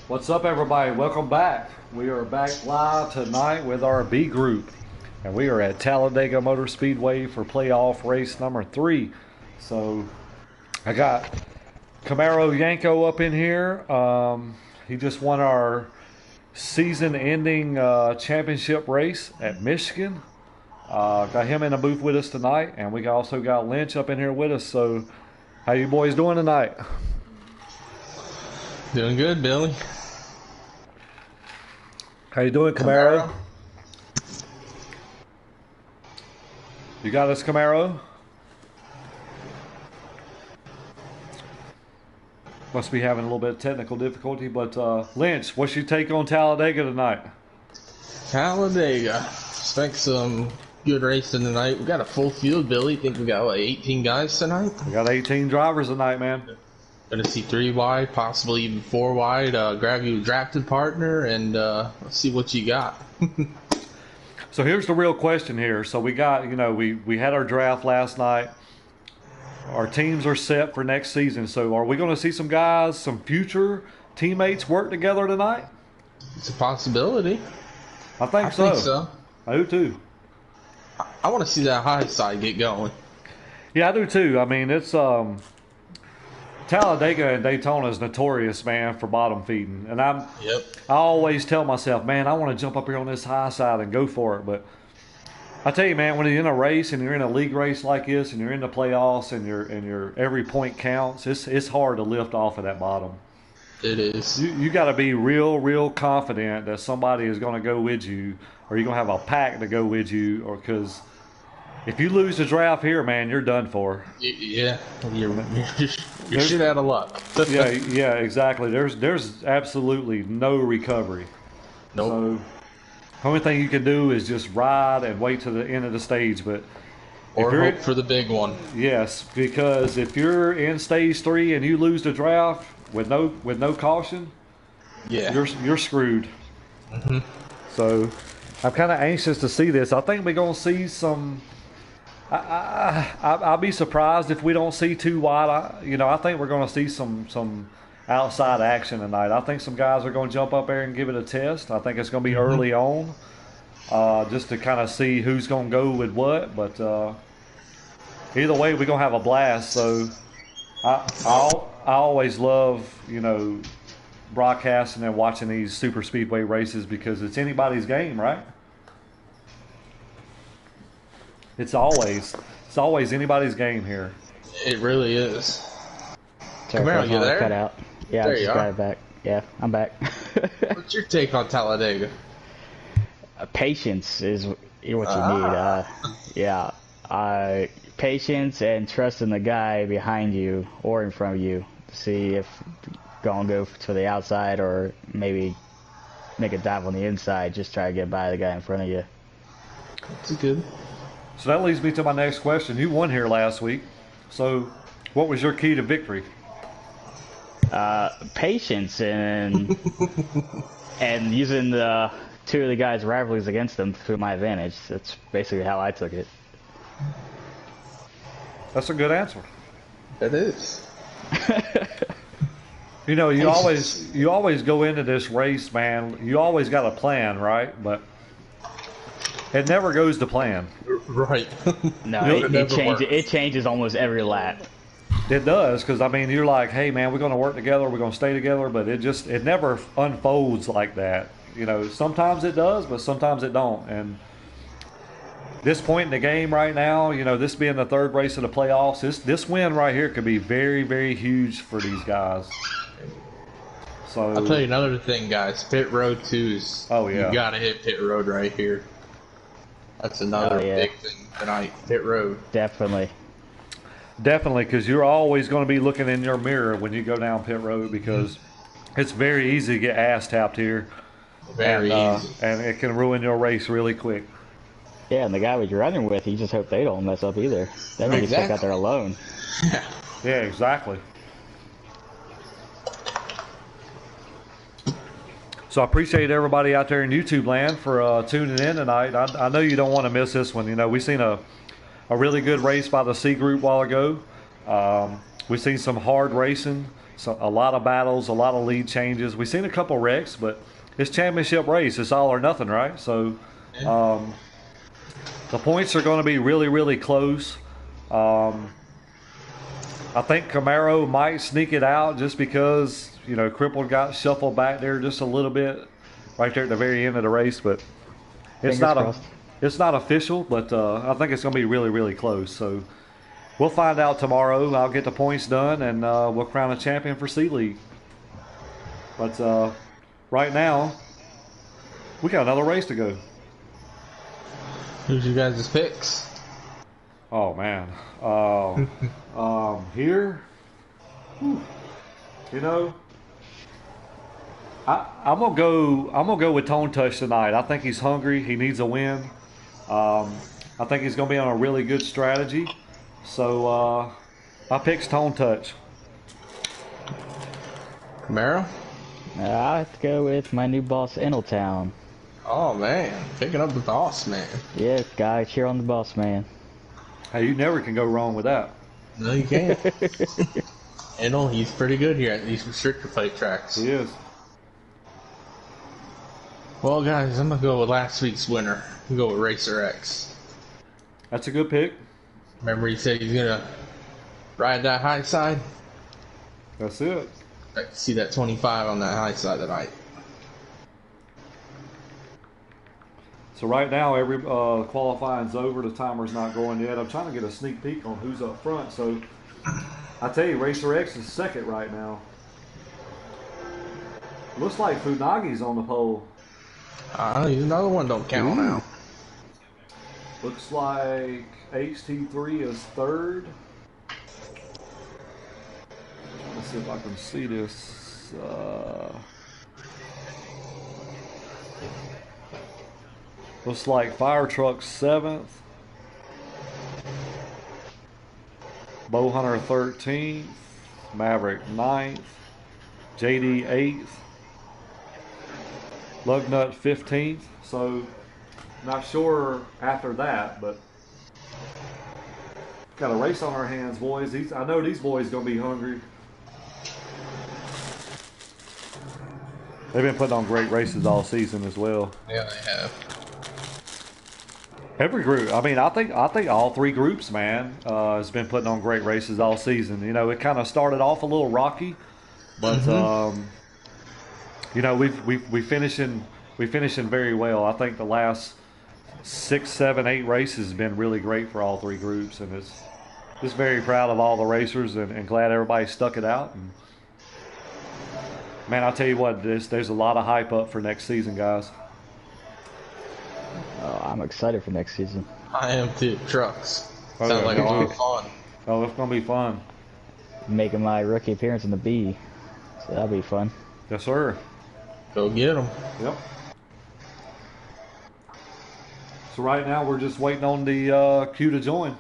What's up, everybody? Welcome back. We are back live tonight with our B group, and we are at Talladega Motor Speedway for playoff race number 3. So I got Camaro Yanko up in here. He just won our season-ending championship race at Michigan. Got him in the booth with us tonight, and we also got Lynch up in here with us. So how you boys doing tonight? Doing good, Billy. How you doing, Camaro? You got us, Camaro? Must be having a little bit of technical difficulty, but Lynch, what's your take on Talladega tonight? Talladega. Expect some good racing tonight. We got a full field, Billy. Think we got, 18 guys tonight? We got 18 drivers tonight, man. Gonna see 3 wide, possibly even 4 wide. Grab you a drafted partner, and let's see what you got. So here's the real question here. So we got, we had our draft last night. Our teams are set for next season. So are we going to see some guys, some future teammates work together tonight? It's a possibility. I think so. I do too. I want to see that high side get going. Yeah, I do too. I mean, it's Talladega and Daytona is notorious, man, for bottom feeding. And I always tell myself, man, I want to jump up here on this high side and go for it. But I tell you, man, when you're in a race and you're in a league race like this and you're in the playoffs and your every point counts, it's hard to lift off of that bottom. It is. You got to be real confident that somebody is going to go with you, or you're going to have a pack to go with you, or because if you lose the draft here, man, you're done for. Yeah, you're shit out of luck. yeah, exactly. There's absolutely no recovery. Nope. So the only thing you can do is just ride and wait to the end of the stage. But or hope for the big one. Yes, because if you're in stage 3 and you lose the draft with no caution, yeah, you're screwed. Mm-hmm. So I'm kind of anxious to see this. I think we're gonna see some. I'll be surprised if we don't see 2 wide. I think we're going to see some outside action tonight. I think some guys are going to jump up there and give it a test. I think it's going to be early on, just to kind of see who's going to go with what. But either way, we're going to have a blast. So I always love, broadcasting and watching these super speedway races because it's anybody's game, right? It's always anybody's game here. It really is. Camaro, you there? Cut out. Yeah, there I just got it back. Yeah, I'm back. What's your take on Talladega? Patience is what you need. Patience and trusting the guy behind you or in front of you to see if gonna go to the outside or maybe make a dive on the inside. Just try to get by the guy in front of you. That's good. So that leads me to my next question. You won here last week. So what was your key to victory? Patience and using the 2 of the guys' rivalries against them to my advantage. That's basically how I took it. That's a good answer. It is. You always go into this race, man. You always got a plan, right? But it never goes to plan. Right. No, it changes almost every lap. It does, because you're like, hey man, we're going to work together, we're going to stay together, but it never unfolds like that. Sometimes it does, but sometimes it don't. And this point in the game right now, this being the 3rd race of the playoffs, this win right here could be very, very huge for these guys. So I'll tell you another thing, guys. Pit road 2's. Oh yeah. You gotta hit pit road right here. That's another big thing tonight. Pit road. Definitely, because you're always going to be looking in your mirror when you go down pit road because it's very easy to get ass tapped here. Very easy. And it can ruin your race really quick. Yeah, and the guy you're running with, you just hope they don't mess up either. They may get stuck out there alone. Yeah, exactly. So I appreciate everybody out there in YouTube land for tuning in tonight. I know you don't want to miss this one. We've seen a really good race by the C group a while ago. We've seen some hard racing, so a lot of battles, a lot of lead changes. We've seen a couple wrecks, but it's championship race. It's all or nothing, right? So the points are going to be really, really close. I think Camaro might sneak it out just because, you know, Crippled got shuffled back there just a little bit right there at the very end of the race. But it's it's not official, but I think it's going to be really, really close. So we'll find out tomorrow. I'll get the points done, and we'll crown a champion for C League. But right now, we got another race to go. Who's you guys' picks? Oh man, here, whew, you know, I'm gonna go with Tone Touch tonight. I think he's hungry. He needs a win. I think he's gonna be on a really good strategy. So I picked Tone Touch. Camaro? I have to go with my new boss, Eneltown. Oh man, picking up the boss man. Yeah, gotta cheer on the boss man. Hey, you never can go wrong with that. No, you can't. Enel, he's pretty good here at these restrictor plate tracks. He is. Well, guys, I'm gonna go with last week's winner. I'm gonna go with Racer X. That's a good pick. Remember, he said he's gonna ride that high side. That's it. I can see that 25 on that high side tonight. So right now, every qualifying's over. The timer's not going yet. I'm trying to get a sneak peek on who's up front. So I tell you, Racer X is second right now. Looks like Funagi's on the pole. He's another one. Don't count now. Looks like HT3 is third. Let's see if I can see this. Looks like Fire Truck's 7th. Bowhunter 13th. Maverick 9th. JD 8th. Lugnut 15th. So, not sure after that, but got a race on our hands, boys. I know these boys going to be hungry. They've been putting on great races all season as well. Yeah, they have. Every group. I mean, I think all three groups, man, has been putting on great races all season. You know, it kind of started off a little rocky, but you know, we finishing very well. I think the last 6, 7, 8 races has been really great for all three groups, and it's just very proud of all the racers and glad everybody stuck it out. And man, I'll tell you what, there's a lot of hype up for next season, guys. Oh, I'm excited for next season. I am too. Trucks. Oh, Sounds yeah. like a lot of fun. Oh, it's gonna be fun. Making my rookie appearance in the B, so that'll be fun. Yes, sir. Go get them. Yep. So right now we're just waiting on the queue to join.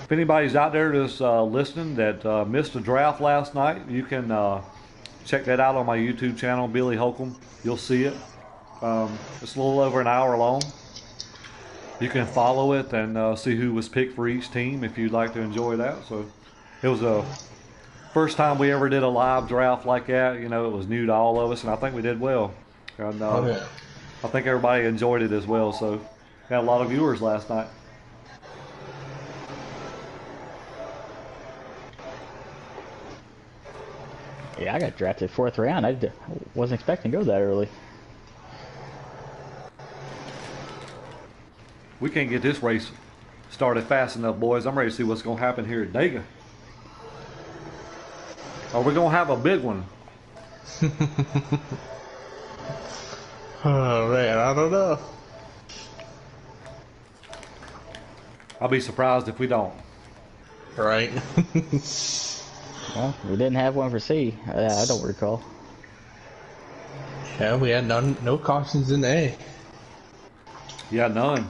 If anybody's out there that's listening that missed a draft last night, you can check that out on my YouTube channel, Billy Holcomb. You'll see it. It's a little over an hour long. You can follow it and see who was picked for each team if you'd like to enjoy that. So it was a first time we ever did a live draft like that. You know, it was new to all of us, and I think we did well. And I think everybody enjoyed it as well. So had a lot of viewers last night. Yeah, I got drafted 4th round. I wasn't expecting to go that early. We can't get this race started fast enough, boys. I'm ready to see what's going to happen here at Dega. Are we going to have a big one? Oh man, I don't know. I'll be surprised if we don't. Right. Well, we didn't have one for C. I don't recall. Yeah, we had no cautions in A. Yeah, none.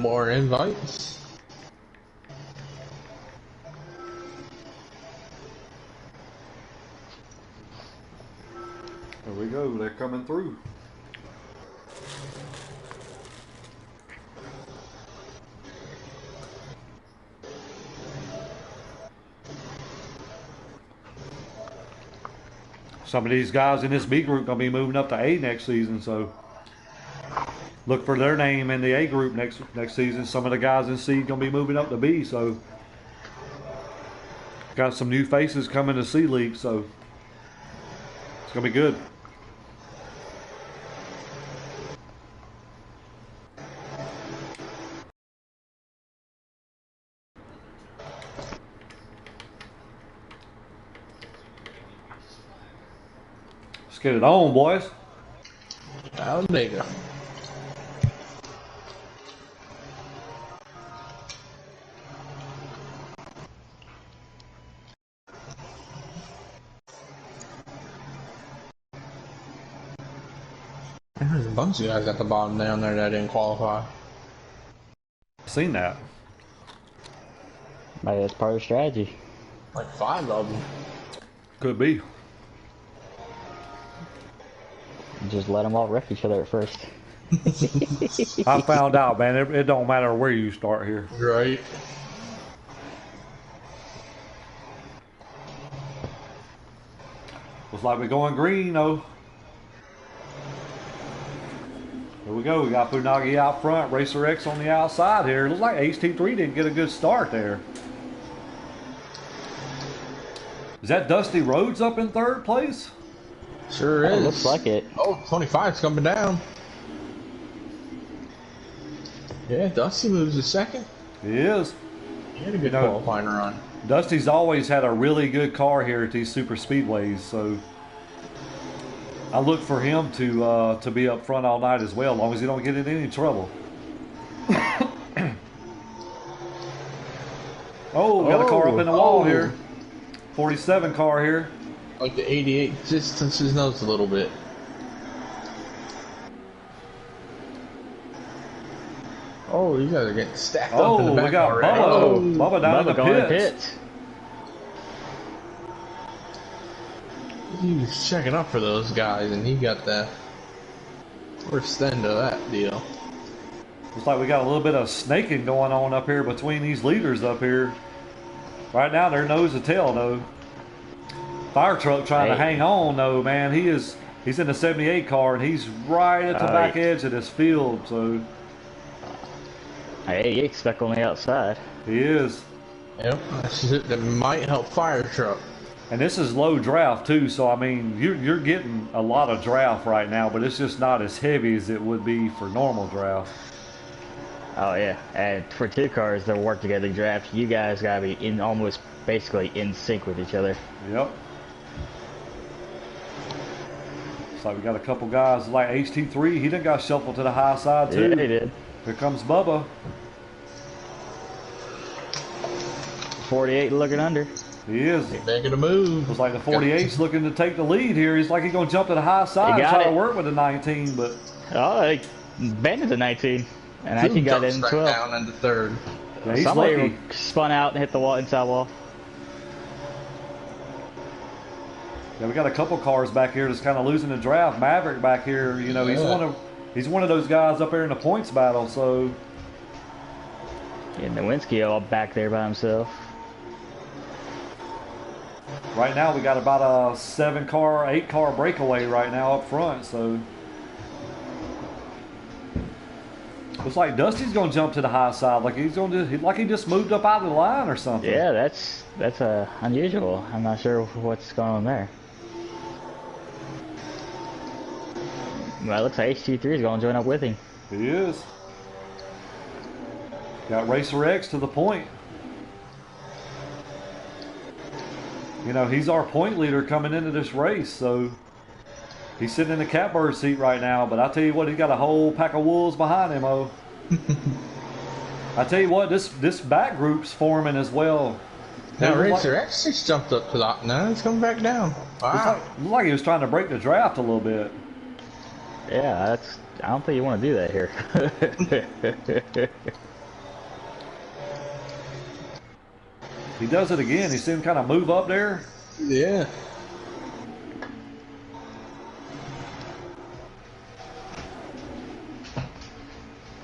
more invites. There we go. They're coming through. Some of these guys in this B group gonna be moving up to A next season, so look for their name in the A group next season. Some of the guys in C gonna be moving up to B, so got some new faces coming to C League, so it's gonna be good. Let's get it on, boys. Talladega. There's a bunch of guys at the bottom down there that didn't qualify. Seen that. Maybe that's part of the strategy. Like 5 of them. Could be. Just let them all wreck each other at first. I found out, man, it don't matter where you start here. Right. Looks like we're going green, though. Here we go. We got Funagi out front, Racer X on the outside here. Looks like HT3 didn't get a good start there. Is that Dusty Rhodes up in third place? Sure is. Looks like it. Oh, 25's coming down. Yeah, Dusty moves to second. He is. He had a good qualifying run. Dusty's always had a really good car here at these super speedways, so I look for him to be up front all night as well, as long as he don't get in any trouble. Oh, got a car up in the wall here. 47 car here. Like the 88 distances his nose a little bit. Oh, you guys are getting stacked up in the back we got already. Bubba. Bubba down in going the to pits. He was checking up for those guys, and he got the first end of that deal. Looks like we got a little bit of snaking going on up here between these leaders up here. Right now, they're nose to tail, though. Fire truck trying to hang on, though, man. He's in the 78 car, and he's right at the back edge of this field, so. 88 stuck on the outside. He is. Yep, that might help fire truck. And this is low draft, too, so, I mean, you're getting a lot of draft right now, but it's just not as heavy as it would be for normal draft. Oh, yeah. And for two cars that work together draft, you guys got to be in almost basically in sync with each other. Yep. Looks like we got a couple guys like HT3. He done got shuffled to the high side, too. Yeah, he did. Here comes Bubba. 48 looking under. He is. He's making a move. Looks like the 48's looking to take the lead here. He's like he's going to jump to the high side and try to work with the 19, but... Oh, he banded the 19. And actually got in 12. Down into third. Yeah, he's Somebody lucky. spun out and hit the wall, inside wall. Yeah, we got a couple cars back here that's kind of losing the draft. Maverick back here, you know, he's one of those guys up there in the points battle, so... And Nowinski all back there by himself. Right now we got about a 8 car breakaway right now up front, so... Looks like Dusty's going to jump to the high side, like he just moved up out of the line or something. Yeah, that's unusual. I'm not sure what's going on there. Well, it looks like HT3 is going to join up with him. He is. Got Racer X to the point. You know, he's our point leader coming into this race, so he's sitting in the catbird seat right now, but I tell you what, he's got a whole pack of wolves behind him, I tell you what, this back group's forming as well. Now Racer X just jumped up to that. Now he's coming back down. Wow. Looks like he was trying to break the draft a little bit. Yeah, I don't think you want to do that here. He does it again. He seemed kind of move up there. Yeah.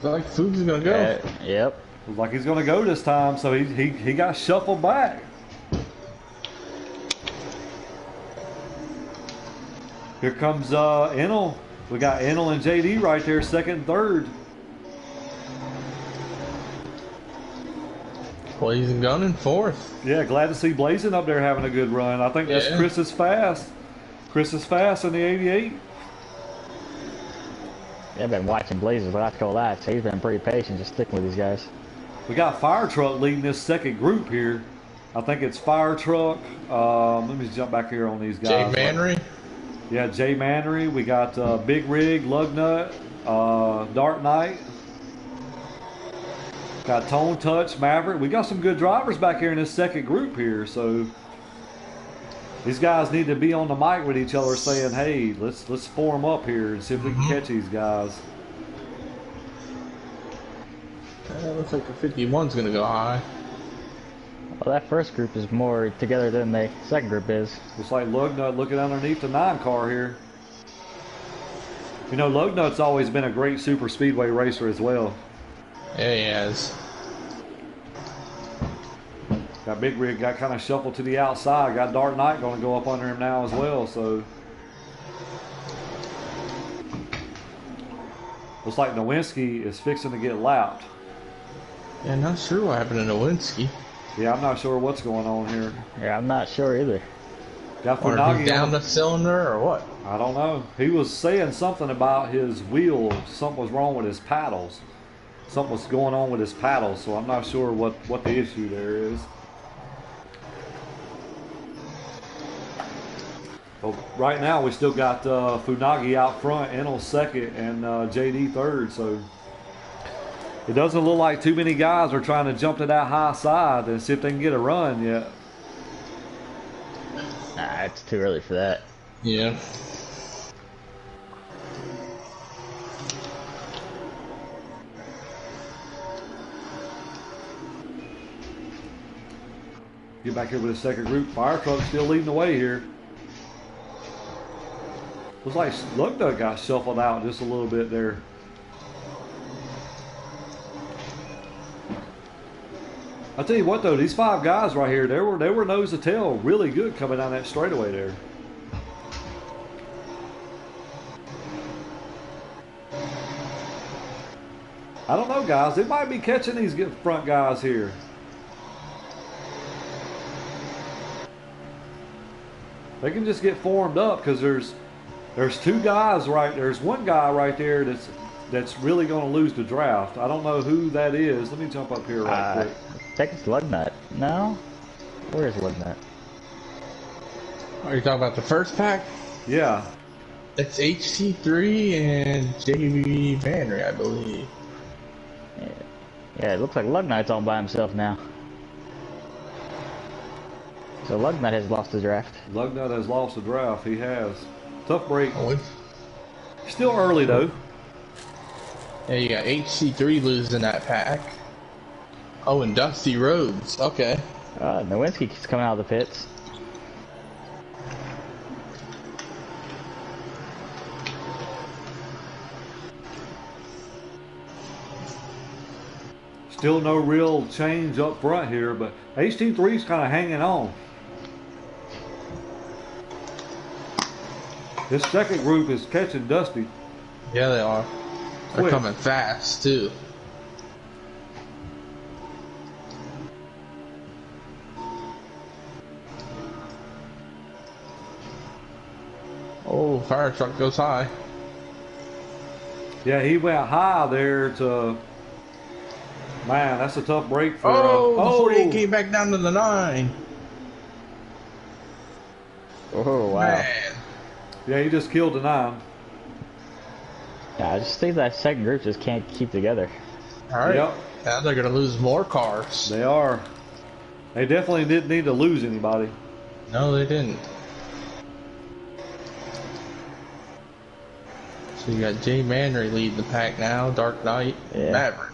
Looks like Food's gonna go. Yep. Looks like he's going to go this time, so he got shuffled back. Here comes Enel. We got Enel and JD right there, second and third. Blazing gunning fourth. Yeah, glad to see Blazing up there having a good run. I think that's Chris is fast. Chris is fast in the 88. Yeah, I've been watching Blazers last couple laps. He's been pretty patient, just sticking with these guys. We got Fire Truck leading this second group here. I think it's Fire Truck. Let me jump back here on these guys. Jay Manry. Yeah, Jay Manry. We got Big Rig, Lugnut, Dark Knight. Got Tone Touch, Maverick. We got some good drivers back here in this second group here. So these guys need to be on the mic with each other saying, hey, let's form up here and see if we can catch these guys. Looks like the 51's going to go high. Well, that first group is more together than the second group is. Looks like Lugnut looking underneath the 9 car here. You know, Lugnut's always been a great super speedway racer as well. Yeah, he has. Got Big Rig got kind of shuffled to the outside. Got Dark Knight going to go up under him now as well. So looks like Nowinski is fixing to get lapped. Yeah, not sure what happened to Nowinski. Yeah, I'm not sure what's going on here. Yeah, I'm not sure either. Got Or Funagi he down the cylinder or what? I don't know. He was saying something about his wheel. Something was wrong with his paddles. Something was going on with his paddles, so I'm not sure what the issue there is. Well, right now we still got Funagi out front, Enel second, and JD third. So it doesn't look like too many guys are trying to jump to that high side and see if they can get a run yet. Nah, it's too early for that. Yeah. Get back here with the second group. Fire Truck still leading the way here. Looks like Lugnut got shuffled out just a little bit there. I tell you what though, these 5 guys right here, they were nose to tail really good coming down that straightaway there. I don't know, guys. They might be catching these front guys here. They can just get formed up because there's 2 guys right there's 1 guy right there that's really going to lose the draft. I don't know who that is. Let me jump up here right quick. I think it's Lugnut. No? Where is Lugnut? Are you talking about the first pack? Yeah. It's HT3 and JB Vanry, I believe. Yeah, it looks like Lugnut's all by himself now. So Lugnut has lost the draft. Lugnut has lost the draft. He has. Tough break. Oh, Still early though. yeah, you got HT3 losing that pack. Oh, and Dusty Rhodes. Okay. Nowinski keeps coming out of the pits. Still no real change up front here, but HT3's kind of hanging on. This second group is catching Dusty. Yeah, they are. They're Quick. coming fast, too. Oh, fire truck goes high. Yeah, he went high there to... Man, that's a tough break for... Oh, the 48 came back down to the 9. Oh, wow. Man. Yeah, he just killed the 9. Yeah, I just think that second group just can't keep together. All right. Yep. Now they're going to lose more cars. They are. They definitely didn't need to lose anybody. No, they didn't. So you got Jay Manry leading the pack now, Dark Knight, Yeah. Maverick.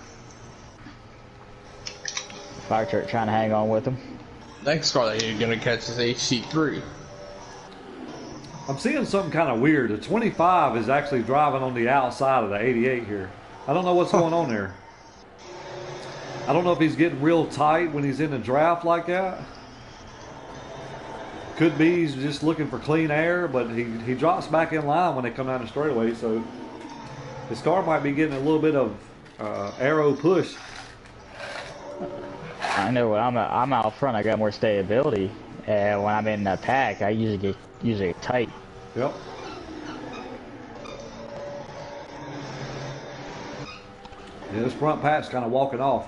Fire truck trying to hang on with him. Next car that you're gonna catch is HT3. I'm seeing something kind of weird. The 25 is actually driving on the outside of the 88 here. I don't know what's going on there. I don't know if he's getting real tight when he's in a draft like that. Could be he's just looking for clean air, but he drops back in line when they come down the straightaway, so his car might be getting a little bit of aero push. I know when I'm out front, I got more stability, and when I'm in the pack, I usually get tight. Yep. Yeah, this front pack's kind of walking off.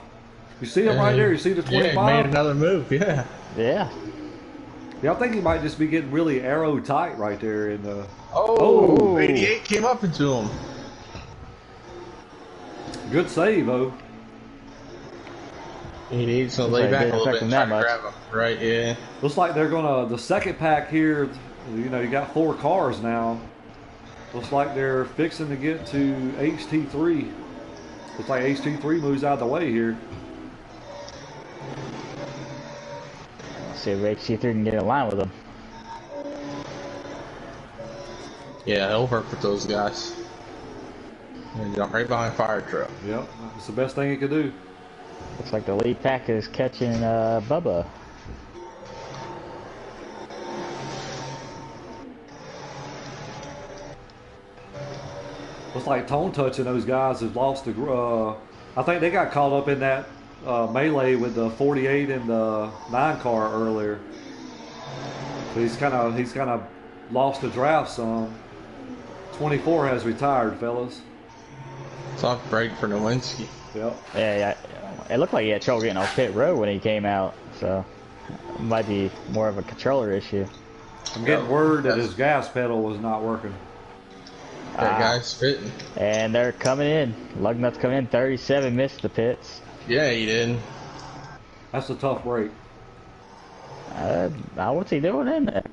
You see him right there? You see the 25? Yeah, he made another move. Yeah. Yeah. Yeah, I think he might just be getting really aero tight right there in the. Oh, 88 came up into him. Good save, oh. He needs to lay back a little bit and try to grab him. Right, yeah. Looks like they're gonna, the second pack here, you know, you got 4 cars now. Looks like they're fixing to get to HT3. Looks like HT3 moves out of the way here. See if HT3 can get in line with them. Yeah, he'll work with those guys. And jump right behind fire truck. Yep, that's the best thing he could do. Looks like the lead pack is catching Bubba. Looks like Tone Touch and those guys have lost the. I think they got caught up in that melee with the 48 and the 9 car earlier. So he's kind of lost the draft some. 24 has retired, fellas. Tough break for Nowinski. Yep. Yeah. It looked like he had trouble getting off pit road when he came out, so it might be more of a controller issue. I'm getting word that his gas pedal was not working. That guy's fitting. And they're coming in. Lugnut's coming in. 37 missed the pits. Yeah, he did. That's a tough break. What's he doing in there?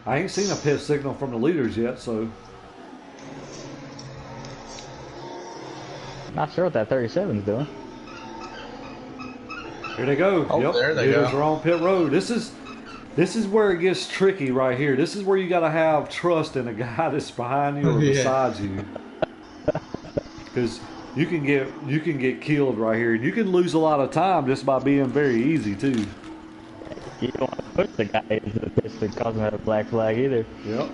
I ain't seen a pit signal from the leaders yet, so. Not sure what that 37's doing. Here they go. Oh, yep. There they Leaders go. are on pit road. This is where it gets tricky right here. This is where you got to have trust in a guy that's behind you or beside you, because you can get killed right here, and you can lose a lot of time just by being very easy too. You don't want to push the guy into the pits to cause him a black flag either. Yep.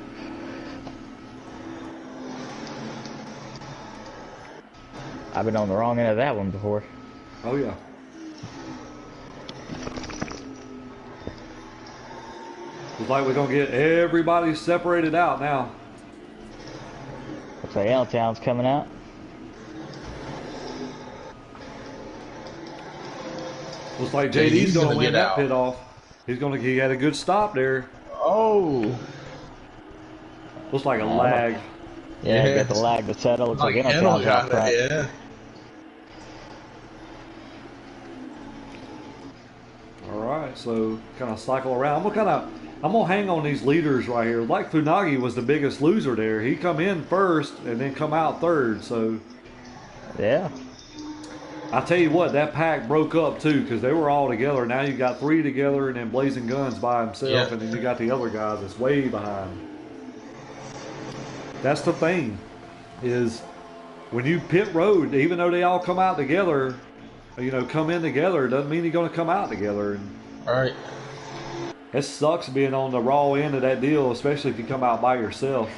I've been on the wrong end of that one before. Oh yeah. Looks like we're gonna get everybody separated out now. Looks like Allentown's coming out. Looks like JD's gonna win get that out. pit off. He had a good stop there. Oh. Looks like a lag. Yeah, got the lag to settle. Looks like Henel Allentown's got out front. it, yeah. All right, so kind of cycle around. I'm gonna hang on these leaders right here. Like Funagi was the biggest loser there. He come in first and then come out third. So Yeah. I tell you what, that pack broke up too because they were all together. Now you got 3 together and then Blazing Guns by himself, Yeah. and then you got the other guys that's way behind. That's the thing, is when you pit road, even though they all come out together, you know, come in together, doesn't mean you're going to come out together. And All right. it sucks being on the raw end of that deal, especially if you come out by yourself.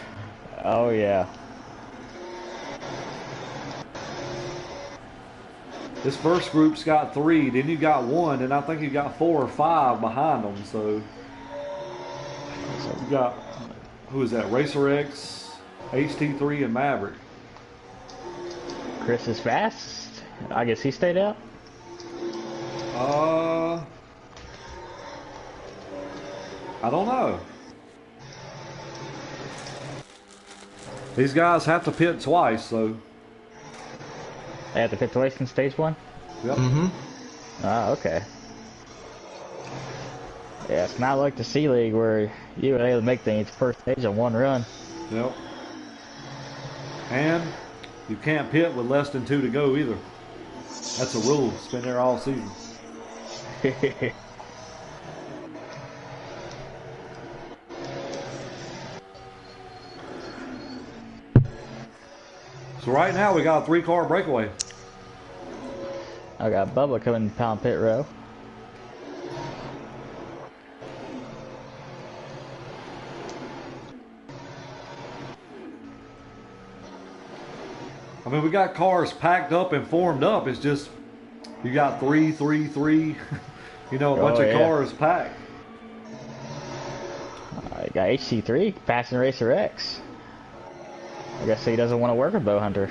Oh yeah. This first group's got 3, then you got 1, and I think you got 4 or 5 behind them. So you got, who is that? Racer X, HT3, and Maverick. Chris is fast. I guess he stayed out. I don't know. These guys have to pit twice, so. They have to pit twice in stage 1? Yep. Mm-hmm. Ah, okay. Yeah, it's not like the C League where you were able to make things first stage in 1 run. Yep. And you can't pit with less than 2 to go either. That's a rule. It's been there all season. So right now we got a 3-car breakaway. I got Bubba coming pound pit row. I mean, we got cars packed up and formed up. It's just you got 3, 3, 3. You know, a bunch of cars packed. I got HC3 passing Racer X. I guess he doesn't want to work with Bow Hunter.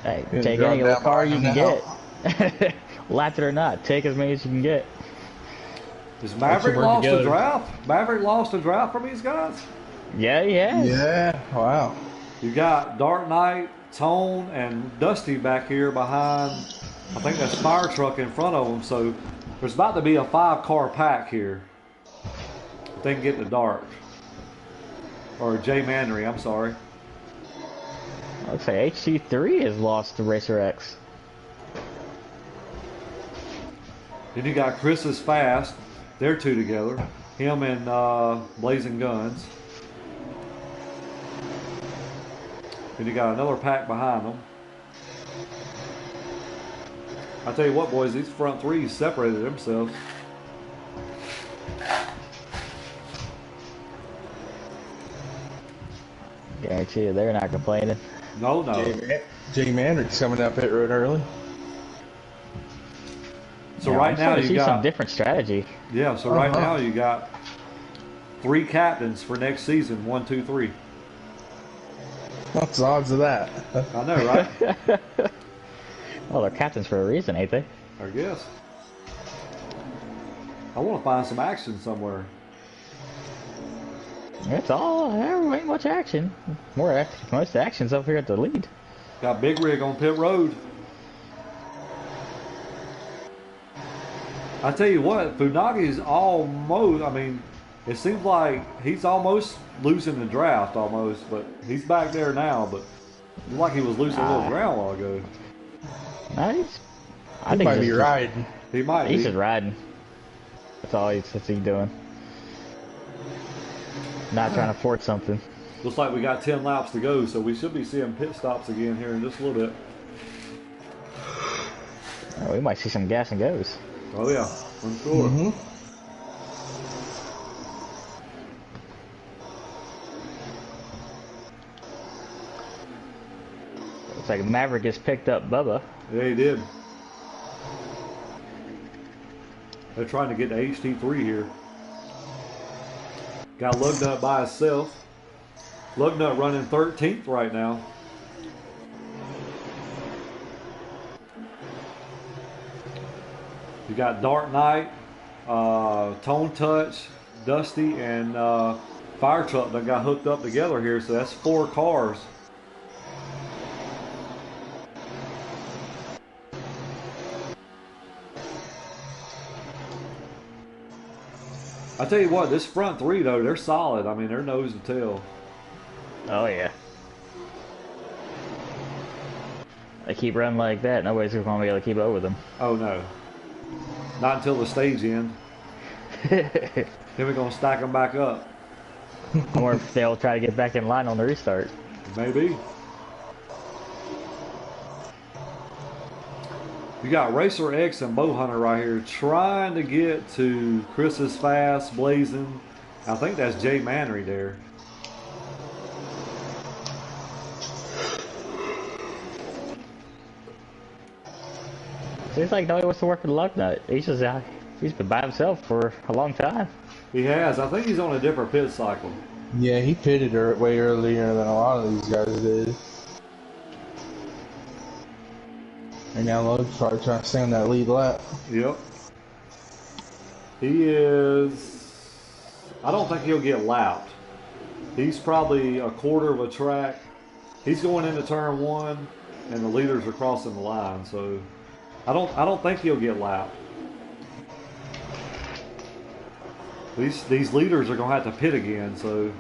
Hey, take any little car you can get. Lapped it or not, take as many as you can get. Has Maverick lost a draft? Maverick lost a draft from these guys? Yeah, he has. Yeah, wow. You got Dark Knight, Tone, and Dusty back here behind, I think that's Fire Truck in front of them. So there's about to be a 5-car pack here. If they can get the Dark. Or Jay Mannery, I'm sorry. I'd say HC3 has lost to Racer X. Then you got Chris is Fast. They're 2 together. Him and Blazing Guns. Then you got another pack behind them. I tell you what, boys, these front 3 separated themselves. Guarantee you they're not complaining. No. Jay Mandrick's coming up pit road early. So right now you got some different strategy. Yeah, so right now you got 3 captains for next season. 1, 2, 3. What's the odds of that? I know, right? Well, they're captains for a reason, ain't they? I guess. I want to find some action somewhere. It's all, there ain't much action. Most action's up here at the lead. Got Big Rig on pit road. I tell you what, Funagi's almost, I mean, it seems like he's almost losing the draft almost, but he's back there now, but it looked like he was losing a little ground a while ago. I think he might be riding. He might be. He's just riding. That's all he's doing. Not trying to force something. Looks like we got 10 laps to go, so we should be seeing pit stops again here in just a little bit. Oh, we might see some gas and goes. Oh yeah, I'm sure. Looks like Maverick has picked up Bubba. Yeah, he did. They're trying to get to HT3 here. Got Lugnut by himself. Lugnut running 13th right now. You got Dark Knight, Tone Touch, Dusty, and Fire Truck that got hooked up together here, so that's 4 cars. I tell you what, this front 3 though, they're solid. I mean, they're nose to tail. Oh yeah. They keep running like that, nobody's going to be able to keep up with them. Oh no. Not until the stage end. Then we're going to stack them back up. Or if they'll try to get back in line on the restart. Maybe. You got Racer X and Bow Hunter right here trying to get to Chris is Fast, Blazing. I think that's Jay Mannery there. Seems like nobody wants to work with Lugnut. He's been by himself for a long time. He has. I think he's on a different pit cycle. Yeah, he pitted her way earlier than a lot of these guys did. And now Logan's probably trying to stay on that lead lap. Yep. He is... I don't think he'll get lapped. He's probably a quarter of a track. He's going into turn 1, and the leaders are crossing the line, so... I don't think he'll get lapped. These leaders are going to have to pit again, so...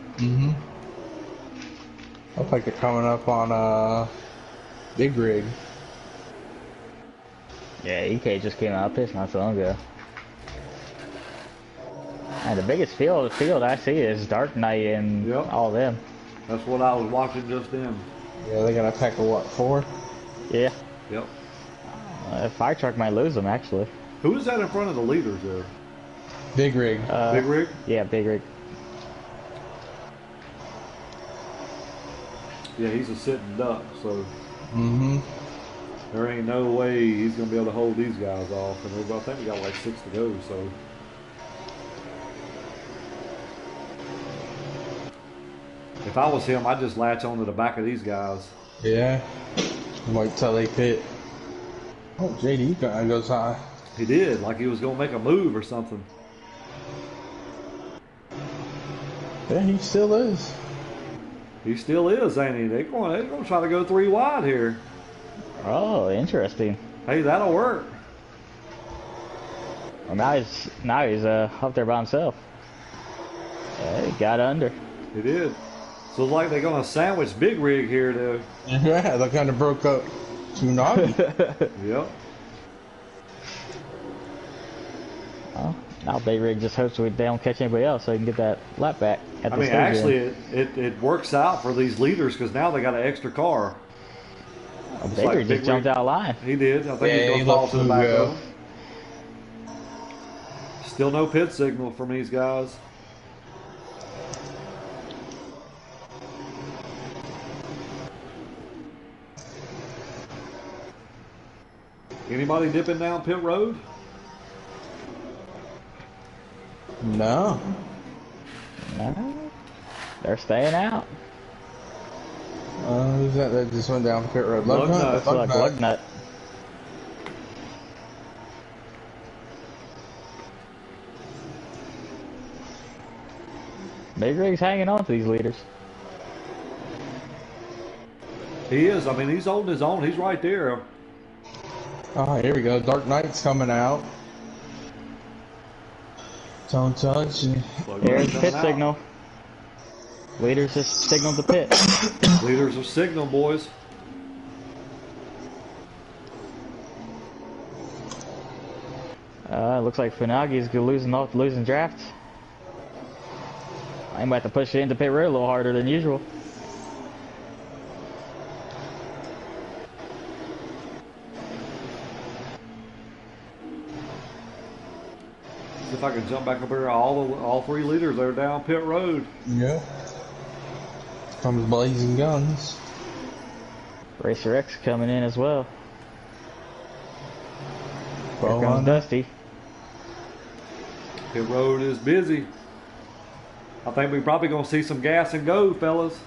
Looks like they're coming up on Big Rig. Yeah, EK just came out of pits not so long ago. And the biggest field I see is Dark Knight and Yep. all them. That's what I was watching just then. Yeah, they got a pack of what, 4? Yeah. Yep. Fire truck might lose them actually. Who is that in front of the leaders there? Big Rig. Big Rig? Yeah, Big Rig. Yeah, he's a sitting duck, so Mm-hmm. there ain't no way he's going to be able to hold these guys off. And I think we got like 6 to go, so. If I was him, I'd just latch onto the back of these guys. Yeah. Wait till they pit. Oh, JD guy goes high. He did, like he was going to make a move or something. Yeah, he still is. He still is, ain't he? They're going to try to go 3 wide here. Oh, interesting. Hey, that'll work. Well, now he's up there by himself. Yeah, he got under. He did. So it's like they're going to sandwich Big Rig here to. Yeah, they kind of broke up Tsunami. Yep. Well, now Big Rig just hopes they don't catch anybody else so he can get that lap back at the I mean, stage actually, end. it works out for these leaders because now they got an extra car. Big Rig just jumped out of line. He did. I think Yeah, he's he going to fall left to the too, back yeah. of him. Still no pit signal from these guys. Anybody dipping down pit road? No. No, they're staying out. Who's that? That just went down pit road. Lug Nut. Looks like Lug Nut. Big Rig's hanging on to these leaders. He is. I mean, he's holding his own. He's right there. Oh, here we go. Dark Knight's coming out. Don't touch. Here's the pit signal. Leaders just signaled the pit. Leaders of signal, boys. Looks like Funagi's losing drafts. I'm about to push it into pit road a little harder than usual. See if I can jump back up here. All 3 leaders are down pit road. Yeah. Comes Blazing Guns. Racer X coming in as well. Here Well, comes Dusty. Pit road is busy. I think we're probably going to see some gas and go, fellas.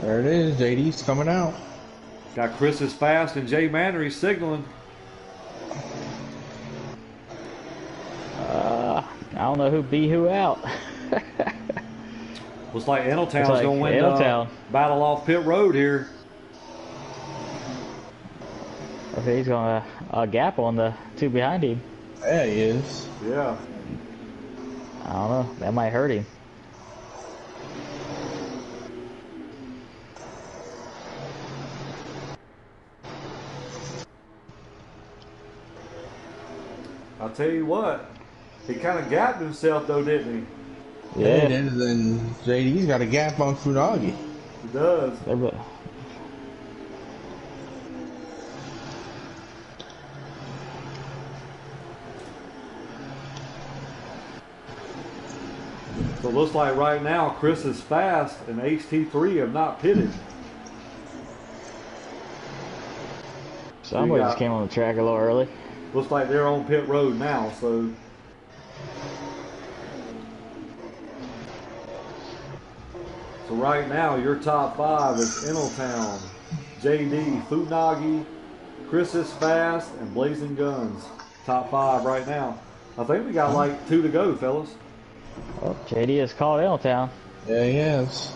There it is. JD's coming out. Got Chris is fast and Jay Mannery signaling. I don't know who beat who out. Looks like Eneltown's Looks like going to win Eneltown. battle off pit road here. Okay, he's going to gap on the 2 behind him. Yeah, he is. Yeah. I don't know. That might hurt him. I'll tell you what. He kind of gapped himself, though, didn't he? Yeah, he did. Then JD's got a gap on Funagi. He does. So it looks like right now Chris is fast and HT3 have not pitted. Somebody just came on the track a little early. Looks like they're on pit road now, so. So right now your top 5 is Eneltown, JD, Funagi, Chris is fast, and Blazing Guns. Top 5 right now. I think we got like 2 to go, fellas. Oh, JD has called Eneltown. Yeah, he is.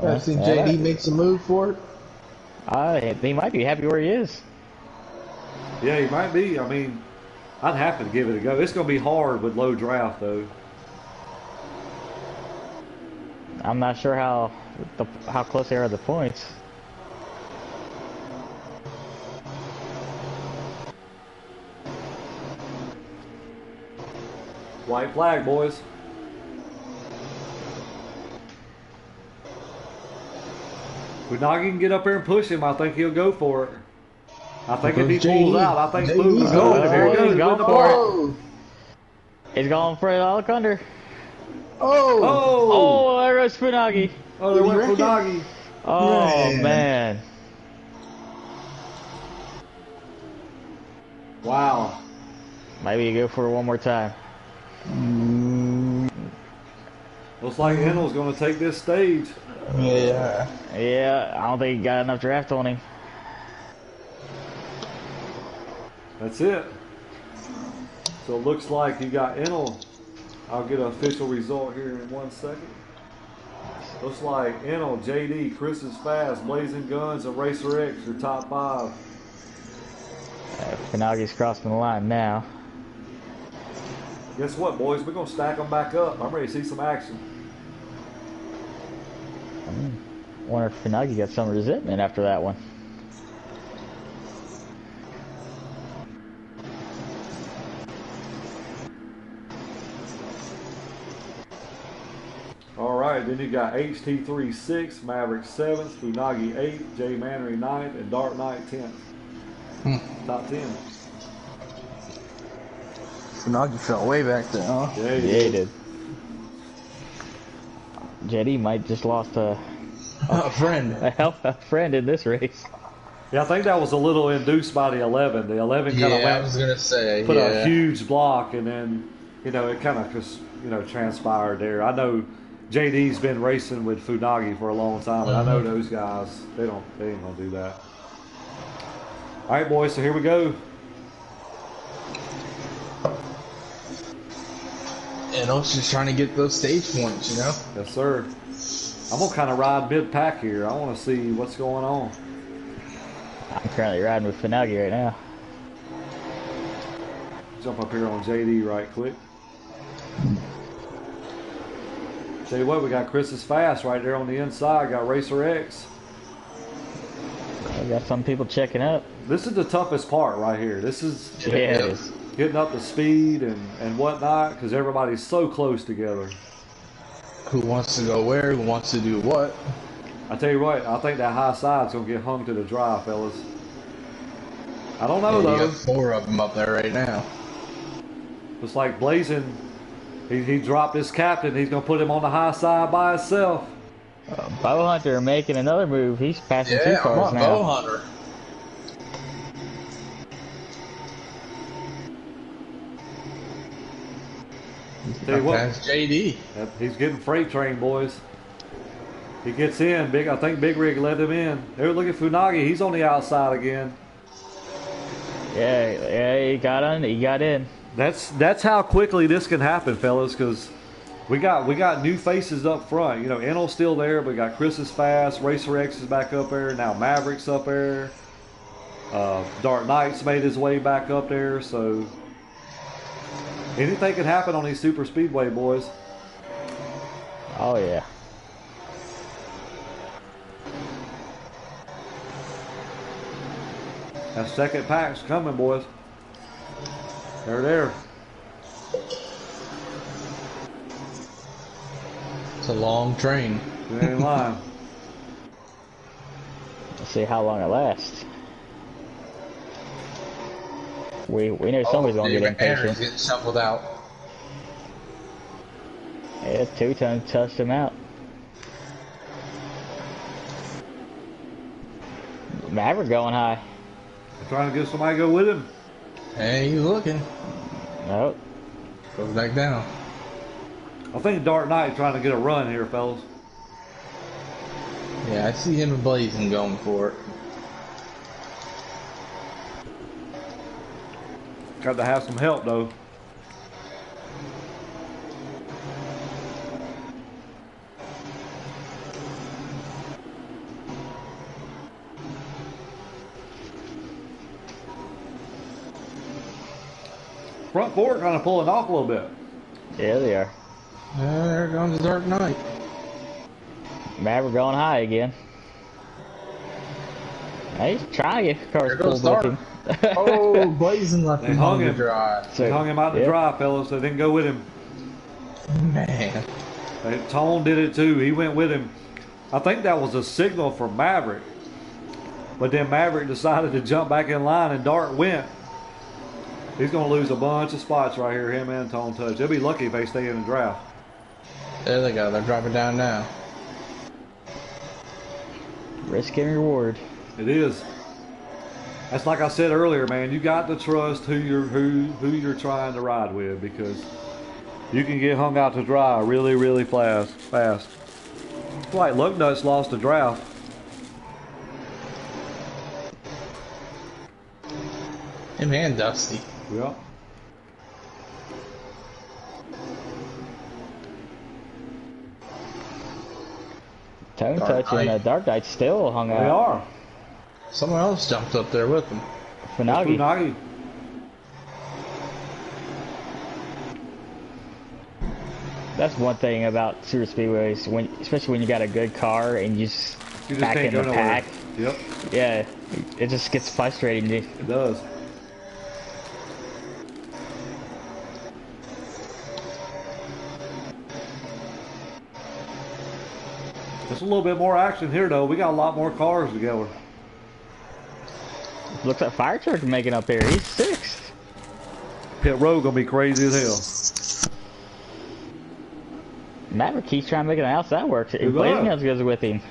I think JD makes a move for it. He might be happy where he is. Yeah, he might be. I mean, I'd have to give it a go. It's going to be hard with low draft, though. I'm not sure how close they are to the points. White flag, boys. Funagi can get up there and push him. I think he'll go for it. I think if he pulls out, I think Boo's going. There he goes. He's going for it. He's going for it all under. Oh, there goes Funagi. Oh, there went Funagi. Oh, man. Wow. Maybe you go for it one more time. Looks like Enel's going to take this stage. Yeah. Yeah, I don't think he got enough draft on him. That's it. So it looks like you got Enel. I'll get an official result here in 1 second. Looks like Enel, JD, Chris is Fast, Blazing Guns, and Racer X, your top 5. Funagi's crossing the line now. Guess what, boys? We're going to stack them back up. I'm ready to see some action. I wonder if Funagi got some resentment after that one. All right, then you got HT3 6, Maverick 7th, Funagi 8th, J Mannery 9th, and Dark Knight 10th. Top 10. Funagi fell way back there, huh? Yeah, he did. JD might just lost a friend in this race. Yeah, I think that was a little induced by the 11. The 11 kind of I was gonna say put a huge block, and then it kind of just transpired there. I know JD's been racing with Funagi for a long time, but I know those guys they ain't gonna do that. All right, boys. So here we go. And also just trying to get those stage points, Yes, sir. I'm gonna kind of ride mid-pack here. I want to see what's going on. I'm currently riding with Funagi right now. Jump up here on JD right quick. Tell you what, we got Chris is Fast right there on the inside. Got Racer X. I got some people checking up. This is the toughest part right here. This is getting up to speed and whatnot because everybody's so close together. Who wants to go where? Who wants to do what? I tell you what, I think that high side's gonna get hung to the dry, fellas. I don't know though. You got 4 of them up there right now. Looks like Blazing. He dropped his captain. He's gonna put him on the high side by himself. Bow Hunter making another move. He's passing 2 cars now. Bow Hunter. Tell you what, that's JD. He's getting freight train, boys. He gets in. I think Big Rig let him in. There, look at Funagi. He's on the outside again. Yeah, he got on. He got in. That's how quickly this can happen, fellas. Because we got new faces up front. Enel's still there, but we got Chris is Fast. Racer X is back up there. Now Maverick's up there. Dark Knight's made his way back up there. So anything can happen on these super speedway, boys. Oh yeah. That second pack's coming, boys. There. It's a long train. You ain't lying. Let's see how long it lasts. We know somebody's gonna get impatient. Getting shuffled out. Yeah, 2 times touched him out. Maverick going high. Trying to get somebody to go with him. Hey, he's looking. Nope. Goes back down. I think Dark Knight trying to get a run here, fellas. Yeah, I see him and Blazing going for it. Got to have some help, though. Front four kind of pulling off a little bit. Yeah, they are. There comes the Dark Knight. Maverick going high again. Hey, he's trying to get cars There goes pulled with Dark. him. Oh, Blazing left They him hung on the him. drive. They hung him out to Yep. dry, fellas. They didn't go with him. Man. Tone did it too. He went with him. I think that was a signal for Maverick. But then Maverick decided to jump back in line and Dart went. He's going to lose a bunch of spots right here, him and Tone Touch. They'll be lucky if they stay in the draft. There they go. They're dropping down now. Risk and reward. It is. That's like I said earlier, man. You got to trust who you're trying to ride with, because you can get hung out to dry really, really fast. It's like Lug Nuts lost the draft. Him and Dusty. Yep. Tone Dark Touch and Knight. Dark Knight still hung They out. are. Someone else jumped up there with him. Funagi. Funagi. That's one thing about super speedways, especially when you got a good car and you just You just back can't in go the nowhere. pack. Yep, Yeah, it just gets frustrating. it does. Just a little bit more action here, though. We got a lot more cars together. Looks like Fire Truck making up here. He's sixth. Pit road gonna be crazy as hell. Maverick keeps trying to make it an outside work. Good Blazing luck. Guns goes with him.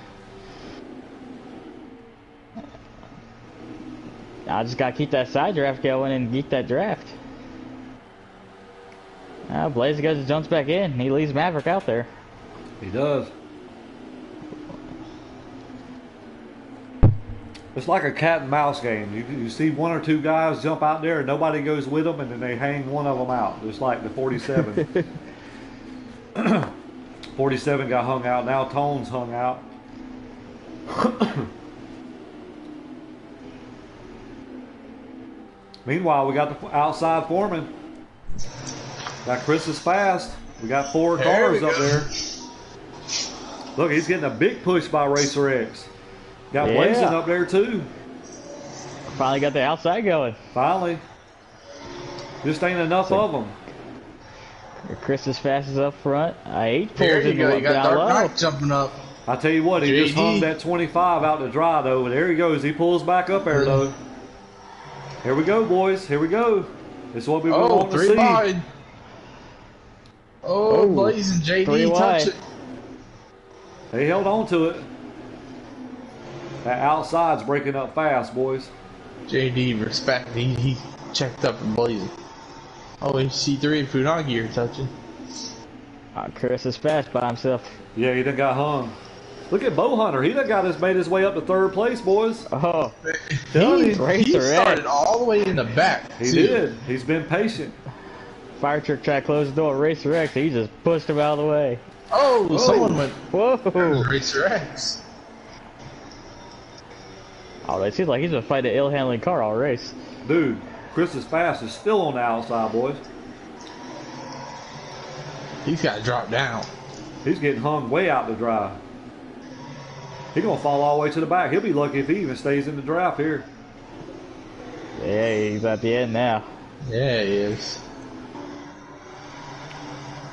I just gotta keep that side draft going and get that draft. Blazing Guns jumps back in. He leaves Maverick out there. He does. It's like a cat and mouse game. You see one or two guys jump out there and nobody goes with them, and then they hang one of them out, just like the 47. 47 got hung out. Now Tone's hung out. Meanwhile, we got the outside foreman. Got Chris is fast. We got four There we cars up go. there. Look, he's getting a big push by Racer X. Got Yeah. Blazing up there too. Finally got the outside going. Finally. Just ain't enough of them. Chris is fast as up front. Eight There pulls you in go. You got down Dark low. Knight jumping up. I tell you what, he just JD. hung that 25 out to dry though. There he goes. He pulls back up there though. Here we go, boys. Here we go. This is what we Oh, want to three see. wide. Oh, Oh, Blazing three JD touch wide. it. They held on to it. That outside's breaking up fast, boys. JD respect. He checked up and Blazing. Oh, C3 and Funagi are touching. Chris is fast by himself. Yeah, he done got hung. Look at Bow Hunter. He done made his way up to third place, boys. Oh, Tell He, you. Racer he started X. all the way in the back. He too. did. He's been patient. Fire Truck tried to close the door. Racer X, he just pushed him out of the way. Oh, someone went. Whoa! Racer X. Oh, it seems like he's been fighting an ill-handling car all race. Dude, Chris is fast is still on the outside, boys. He's got to drop down. He's getting hung way out to dry. He's going to fall all the way to the back. He'll be lucky if he even stays in the draft here. Yeah, he's at the end now. Yeah, he is.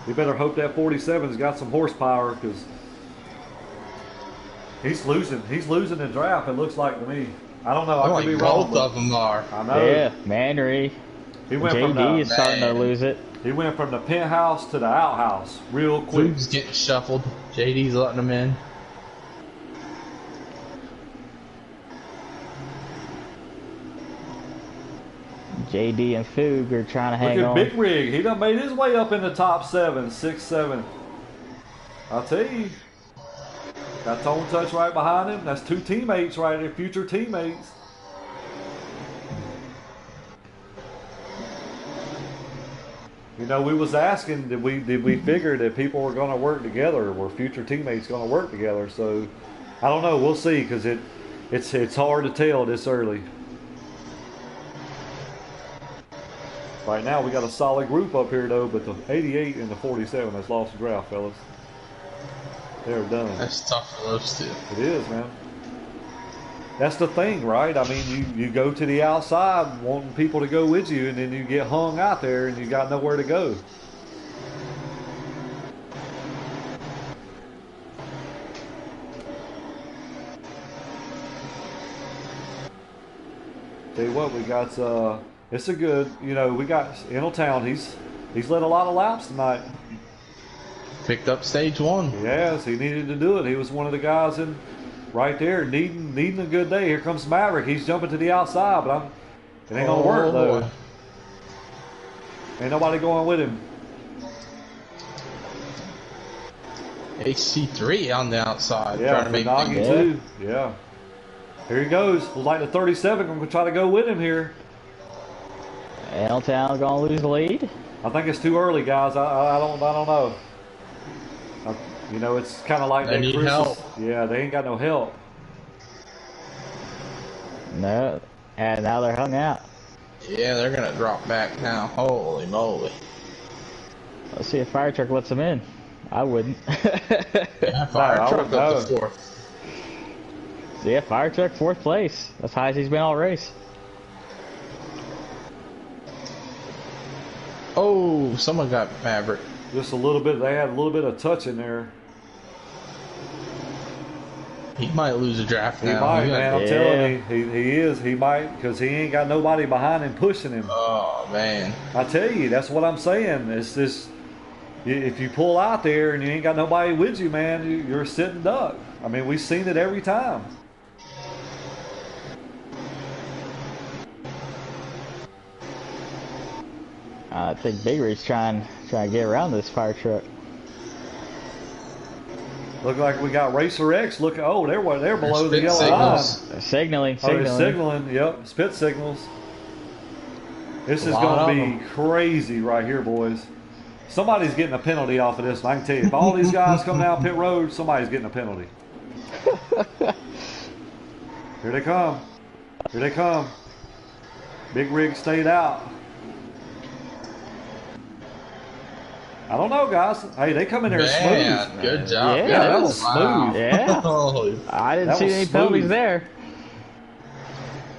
You better hope that 47's got some horsepower, because he's losing. He's losing the draft, it looks like to me. I don't know. I Like could be wrong. both but of them are. I know. Yeah, Manry. He went from JD is the starting to Man. lose it. he went from the penthouse to the outhouse real quick. Food's getting shuffled. JD's letting him in. JD and Foog are trying to hang Look at on. Big Rig. He done made his way up in the top 7, 6, 7. I'll tell you. Got Tone Touch right behind him. That's two teammates right there, future teammates. You know, we was asking, did we figure that people were going to work together? Were future teammates going to work together? So, I don't know. We'll see, because it's hard to tell this early. Right now, we got a solid group up here, though, but the 88 and the 47 has lost the draft, fellas. They're done. That's tough for those two. It is, man. That's the thing, right? I mean, you go to the outside wanting people to go with you, and then you get hung out there and you got nowhere to go. Tell you what, we got it's a good, we got Town. He's led a lot of laps tonight. Picked up stage 1. Yes, he needed to do it. He was one of the guys in right there needing a good day. Here comes Maverick. He's jumping to the outside, but it ain't gonna work though. Boy. Ain't nobody going with him. HC3 on the outside. Yeah, Trying to make Nagi things too. Yeah. Here he goes. Looks like the 37 gonna try to go with him here. Town gonna lose the lead. I think it's too early, guys. I don't know. It's kind of like They need help. Yeah, they ain't got no help. No, and now they're hung out. Yeah, they're gonna drop back now. Holy moly. Let's see if fire truck lets them in. I wouldn't. Yeah, fire I truck would up to know. 4th. So yeah, fire truck 4th place. That's high as he's been all race. Oh, someone got Maverick. Just a little bit. They had a little bit of touch in there. He might lose a draft He now. might, He got- man. I'm Yeah. telling you, he is. He might, because he ain't got nobody behind him pushing him. Oh man. I tell you, that's what I'm saying. It's just, if you pull out there and you ain't got nobody with you, man, you're a sitting duck. I mean, we've seen it every time. I think Big Rig's trying to get around this fire truck. Look like we got Racer X. Look, oh, they're below the Spit yellow signals. line. They're signaling. Oh, they're signaling. Yep, spit signals. This is lot going of to be them. crazy right here, boys. Somebody's getting a penalty off of this. And I can tell you, if all these guys come down pit road, somebody's getting a penalty. Here they come. Here they come. Big Rig stayed out. I don't know, guys. Hey, they come in there Man, smooth. good job. Yeah, that was Wow. smooth. Yeah. Holy. I didn't That see was any penalties smooth. there.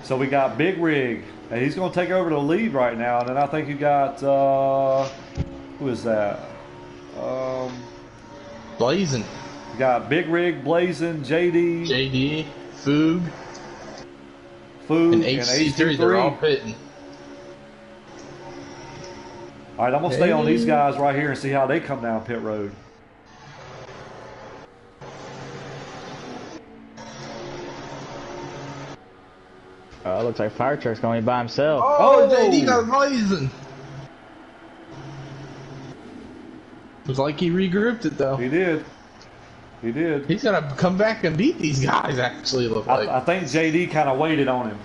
So we got Big Rig, and he's going to take over the lead right now. And then I think you got who is that? Blazing. You got Big Rig, Blazing, JD, JD, Foog, Food, and and HC3. They're all HC3. pitting. All right, I'm gonna stay on these Hey. guys right here and see how they come down pit road. Looks like fire truck's going to be by himself. Oh, Oh! JD got Blazing. Looks like he regrouped it though. He did. He did. He's gonna come back and beat these guys. Actually, look like. I think JD kind of waited on him.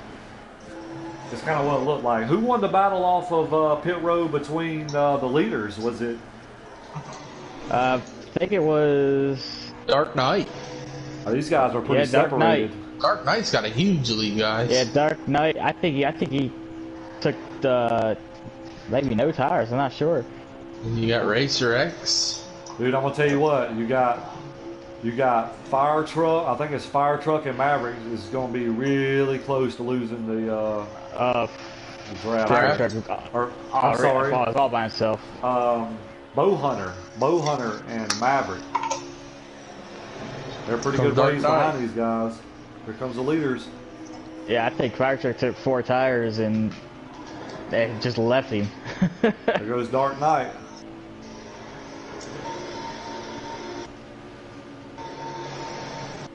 It's kind of what it looked like. Who won the battle off of pit road between the leaders? Was it? I think it was. Dark Knight. Oh, these guys were pretty Yeah, Dark separated. Dark Knight's got a huge lead, guys. Yeah, Dark Knight. I think he took the maybe no tires. I'm not sure. And you got Racer X. Dude, I'm gonna tell you what. You got Fire Truck. I think it's Fire Truck and Maverick is gonna be really close to losing the draft. Fire Draft? truck. Or, I'm sorry. It's all by himself. Bow Hunter, and Maverick. They're pretty good Dark ways Knight. behind these guys. Here comes the leaders. Yeah, I think fire truck took 4 tires and they just left him. There goes Dark Knight.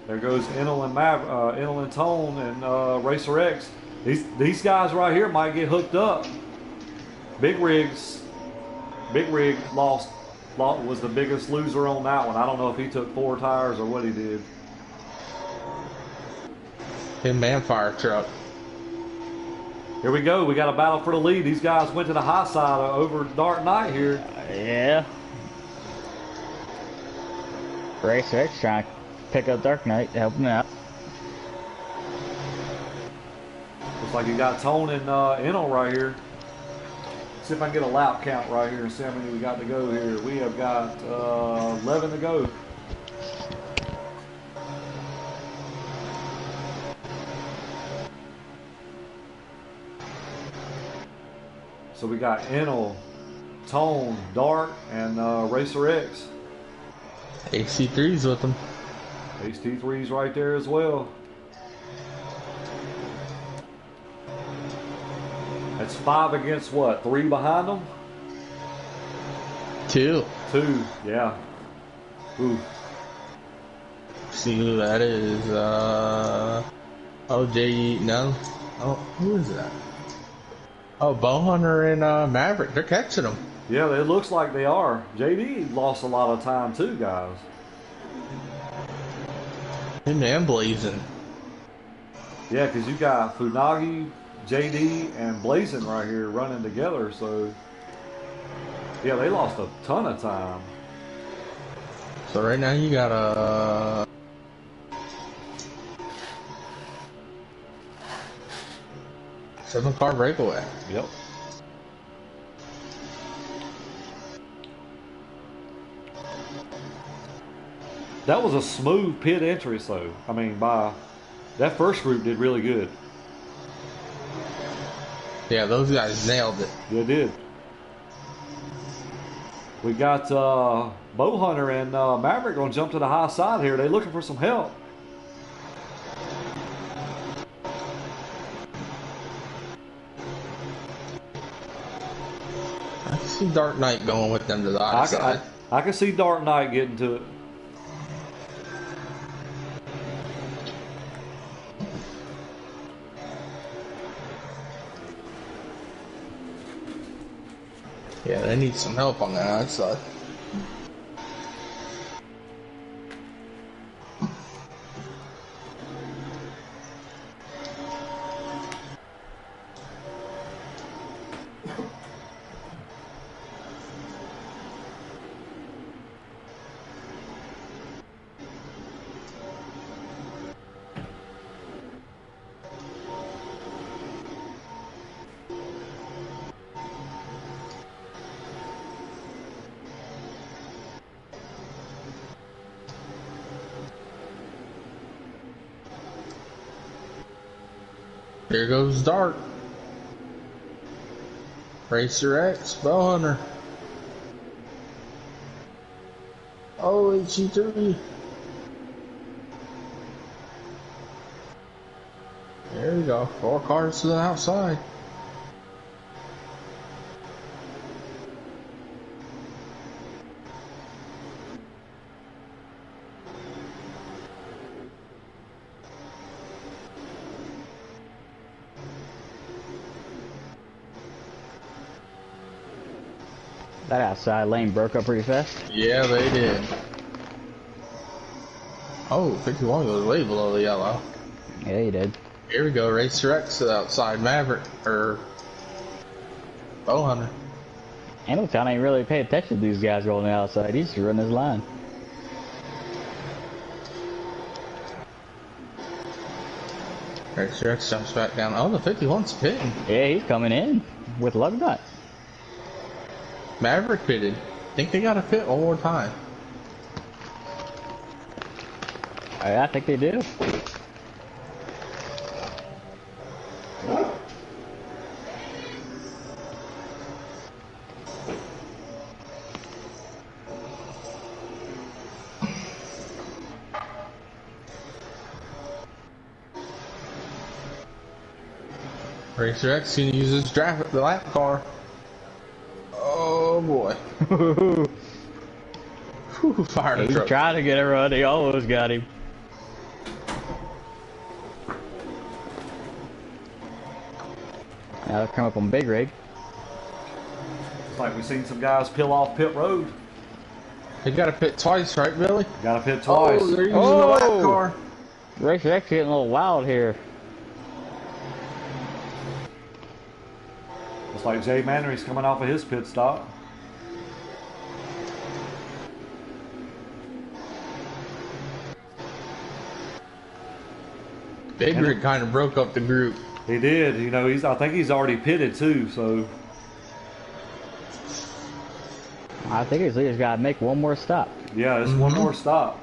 There goes Enel and Tone and Racer X. These guys right here might get hooked up. Big Rig was the biggest loser on that one. I don't know if he took 4 tires or what he did. Him and Fire Truck. Here we go. We got a battle for the lead. These guys went to the high side over Dark Knight here. Yeah. Racer X trying to pick up Dark Knight to help him out. Looks like you got Tone and Enel right here. See if I can get a lap count right here and see how many we got to go here. We have got 11 to go. So we got Enel, Tone, Dart, and Racer X. AC3's with them. HT3's right there as well. That's 5 against what? 3 behind them? 2. 2, yeah. Ooh. See who that is. Oh, J. No. Oh, who is that? Oh, Bowhunter and Maverick. They're catching them. Yeah, it looks like they are. JD lost a lot of time too, guys. And man blazing. Yeah, because you got Funagi, JD, and Blazing right here running together. So, yeah, they lost a ton of time. So right now you got a 7-car breakaway. Yep. That was a smooth pit entry, so I mean, that first group did really good. Yeah, those guys nailed it. They did. We got Bowhunter and Maverick gonna jump to the high side here. They looking for some help. I can see Dark Knight going with them to the high side. I can see Dark Knight getting to it. Yeah, they need some help on that outside. Here goes Dart. Racer X, Bowhunter. Oh, HE3. There we go. 4 cars to the outside. That outside lane broke up pretty fast. Yeah, they did. Oh, 51 goes way below the yellow. Yeah, he did. Here we go, Racer X to the outside, Maverick, or Bowhunter. Hamilton ain't really pay attention to these guys going the outside. He's just running his line. Racer X jumps back down. Oh, the 51's pitting. Yeah, he's coming in with lug nut. Maverick pitted. Think they got to pit one more time. I think they do. Racer X gonna use his draft the lap car. Oh boy. Whew, fired a He's truck. trying to get everyone. They almost got him. Now they'll come up on Big Rig. It's like we've seen some guys peel off pit road. They got to pit twice, right, Billy? Got to pit twice. Oh, they're using the lap car. Racer X getting a little wild here. Looks like Jay Mannery's coming off of his pit stop. Big Rig kind of broke up the group. He did. You know, I think he's already pitted too. So I think his leader's got to make one more stop. Yeah, it's one more stop.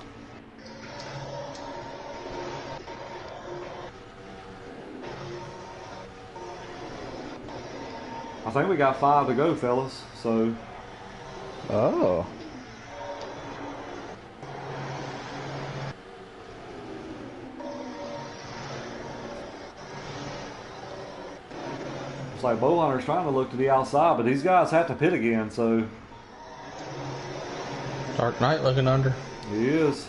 I think we got 5 to go, fellas. So. Oh. It's like Bowhunter's trying to look to the outside, but these guys have to pit again, so. Dark Knight looking under. He is.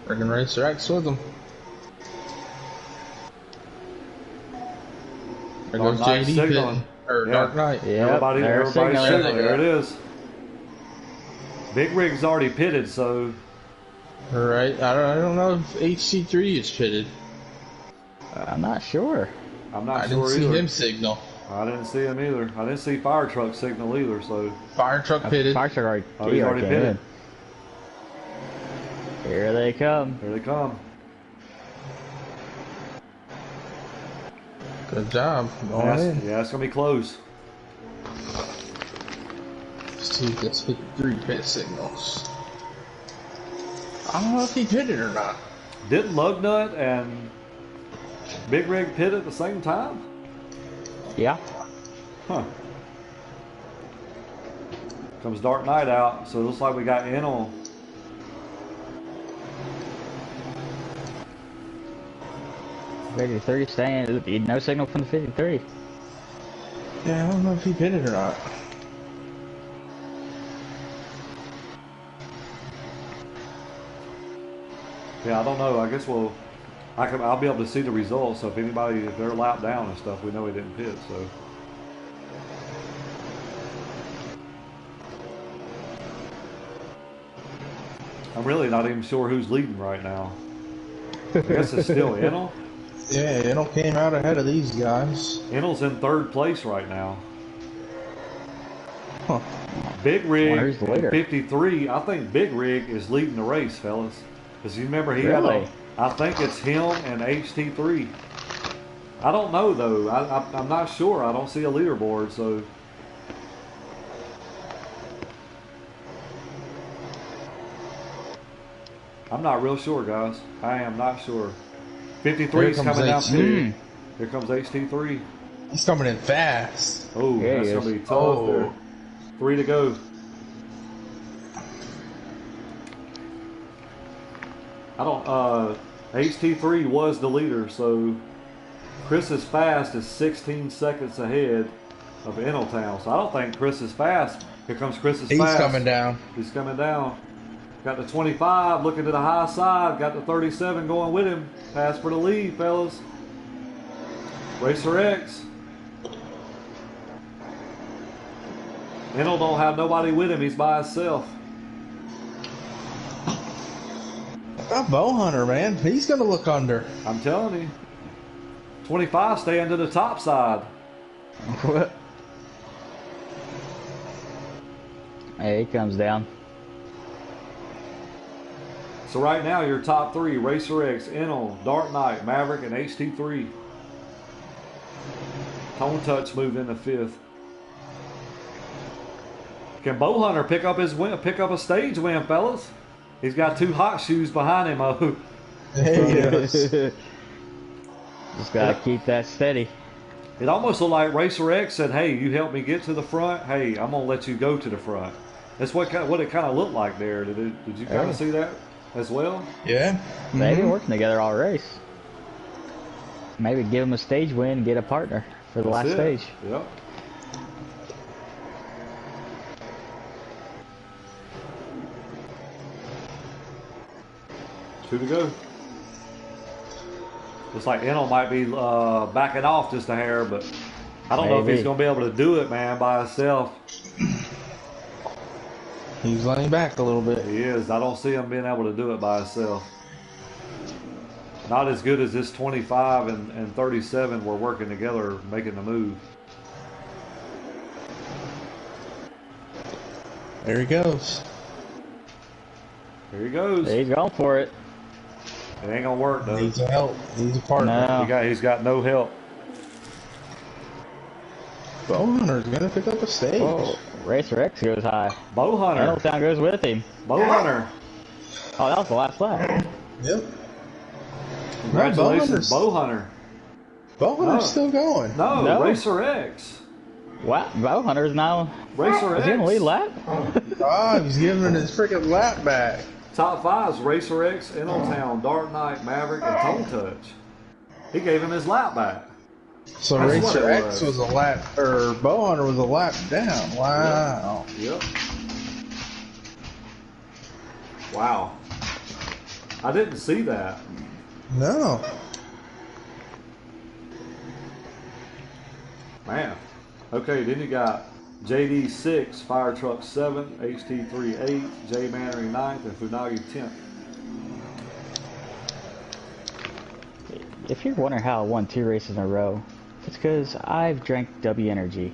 Bringing Racer X with him. There goes Dark Knight JD signaling. pitting. Or Yeah. Dark Knight. Yeah, Everybody's signaling. There it Yeah. is. Big Rig's already pitted, so. Alright, I don't know if HC3 is pitted. I'm not sure. I'm not I sure didn't see either. him signal. I didn't see him either. I didn't see fire truck signal either, so. Fire truck pitted. Fire truck already, Oh, he's already came pitted. in. Here they come. Here they come. Good job. Going in. Yeah, it's going to be close. Let's see if this hit 3 pit signals. I don't know if he pitted or not. Didn't Lugnut and Big Rig pit at the same time? Yeah. Huh. Comes Dark Knight out, so it looks like we got Enel. Ready 30 staying. No signal from the 53. Yeah, I don't know if he pitted or not. Yeah, I don't know. I guess I'll be able to see the results. So if they're lap down and stuff, we know he didn't pit. So. I'm really not even sure who's leading right now. I guess it's still Enel. Yeah, Enel came out ahead of these guys. Enel's in 3rd place right now. Huh. Big Where's Rig the leader? 53. I think Big Rig is leading the race, fellas. Because you remember he Really? I think it's him and HT3. I don't know though. I'm not sure. I don't see a leaderboard, so. I'm not real sure, guys. I am not sure. 53 is Here comes coming down HT3. too. Here comes HT3. He's coming in fast. Oh, Yeah, that's he gonna is. be tough Oh. there. 3 to go. HT3 was the leader, so Chris is fast is 16 seconds ahead of Eneltown. So I don't think Chris is fast. Here comes Chris is He's fast. coming down. He's coming down. Got the 25 looking to the high side. Got the 37 going with him. Pass for the lead, fellas. Racer X. Enel don't have nobody with him. He's by himself. That Bowhunter, man. He's going to look under. I'm telling you. 25 staying to the top side. What? Hey, he comes down. So right now, your top 3, Racer X, Enel, Dark Knight, Maverick, and HT3. Tone Touch moved into 5th. Can Bowhunter pick up a stage win, fellas? He's got 2 hot shoes behind him. Oh. Just gotta keep that steady. It almost looked like Racer X said, "Hey, you help me get to the front. Hey, I'm gonna let you go to the front." That's what it kind of looked like there. Did you kind of see that as well? Yeah. They've been working together all race. Maybe give him a stage win and get a partner for the last That's it. stage. Yep. Two to go. Looks like Enel might be backing off just a hair, but I don't know if he's going to be able to do it, man, by himself. He's laying back a little bit. He is. I don't see him being able to do it by himself. Not as good as this 25 and 37 were working together making the move. There he goes. Here he goes. He's going for it. It ain't going to work, though. Needs help. Needs a partner. No. He's got no help. Bowhunter's gonna pick up a stage. Oh, Racer X goes high. Bowhunter. Middletown goes with him. Bowhunter. Oh, that was the last lap. Yep. Congratulations, Bowhunter. Bowhunter's still going. No, Racer X. Wow, Bowhunter's now. Racer Is he in the lead X. lap? Oh, he's giving his freaking lap back. Top 5's Racer X, Middletown, Dark Knight, Maverick, and Tone Touch. He gave him his lap back. So That's what Racer it X was. was a lap, or Bowhunter was a lap down. Wow. Yep. Wow. I didn't see that. No. Man. Okay, then you got JD6, Fire Truck 7, HT3 8, J Mannery 9th, and Funagi 10th. If you're wondering how I won 2 races in a row, it's because I've drank W Energy.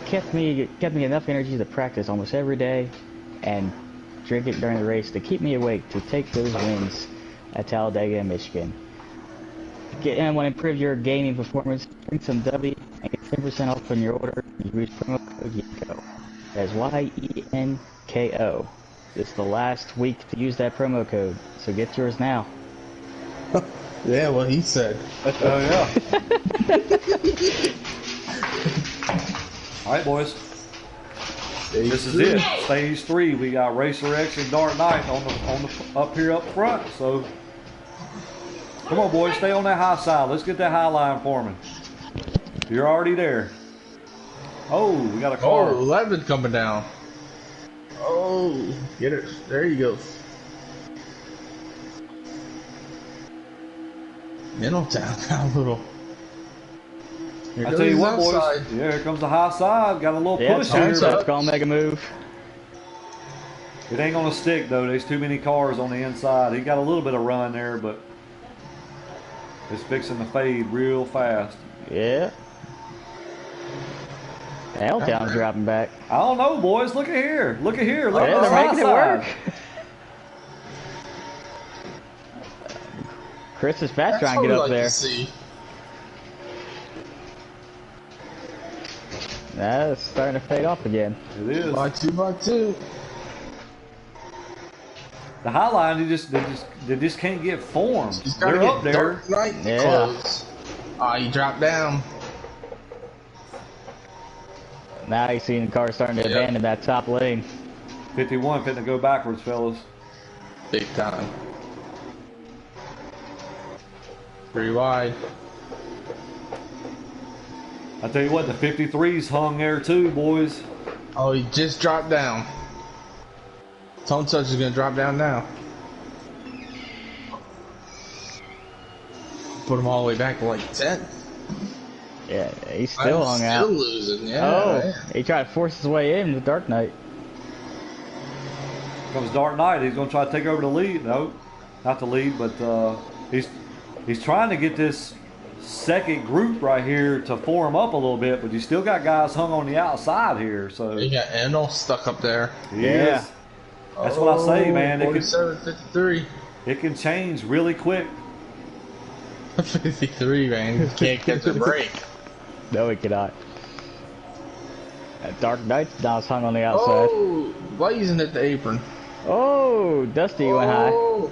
Kept me enough energy to practice almost every day, and drink it during the race to keep me awake to take those wins at Talladega, Michigan. And want to improve your gaming performance, drink some W and get 10% off on your order. You use promo code YENKO. That's YENKO. It's the last week to use that promo code, so get yours now. Yeah, what he said. Oh, yeah. All right, boys. This is it. Stage 3. We got Racer X and Dark Knight on the up here up front. So, come on, boys. Stay on that high side. Let's get that high line forming. You're already there. Oh, we got a car. Oh, 11 coming down. Oh, get it. There you go. Middletown got a little. Here I goes tell you his what, boys. outside. Yeah, here comes the high side. Got a little Yeah, push turns here. up, gonna make a move. It ain't gonna stick though. There's too many cars on the inside. He got a little bit of run there, but it's fixing to fade real fast. Yeah. Middletown's dropping back. I don't know, boys. Look at here. Look at here. Look Yeah, at this they're high making it side. work. Chris is fast That's trying what to get we up like there. to see. That's starting to fade off again. It is. By two. The high line, they just can't get formed. He's gotta They're get up there. Dark Knight Yeah. close. He dropped down. Now you see the car starting to Yep. abandon that top lane. 51 fitting to go backwards, fellas. Big time. 3 wide. I tell you what, the 53's hung there too, boys. Oh, he just dropped down. Tone Touch is gonna drop down now. Put him all the way back to like 10. Yeah, he's still hung Still out. losing, yeah. Oh, he tried to force his way in with Dark Knight. Comes Dark Knight. He's going to try to take over the lead. No, not the lead, but he's trying to get this second group right here to form up a little bit, but you still got guys hung on the outside here. So You got Endel stuck up there. he Yeah. is. That's what I say, man. 47-53. It can change really quick. 53, man. You can't catch a break. No, he cannot. That Dark Knight's now hung on the outside. Oh, blazing at the apron. Oh, Dusty went high. Oh.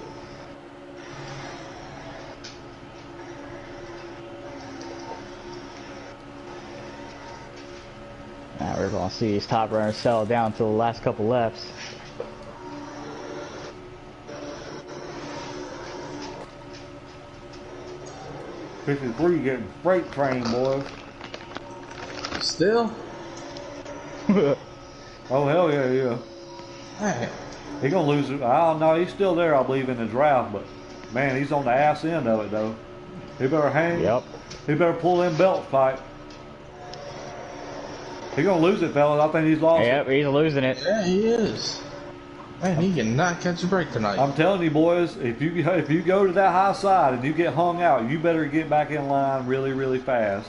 Now we're going to see these top runners settle down to the last couple laps. '53 getting freight train, boys. Still? Oh hell yeah, yeah. Man. He's gonna lose it. I don't know. He's still there, I believe, in the draft, but man, he's on the ass end of it though. He better hang. Yep. He better pull them belts tight. He's gonna lose it, fellas. I think he's lost Yep, he's losing it. Yeah, he is. Man, he cannot catch a break tonight. it. I'm telling you, boys, if you go to that high side and you get hung out, you better get back in line really, really fast.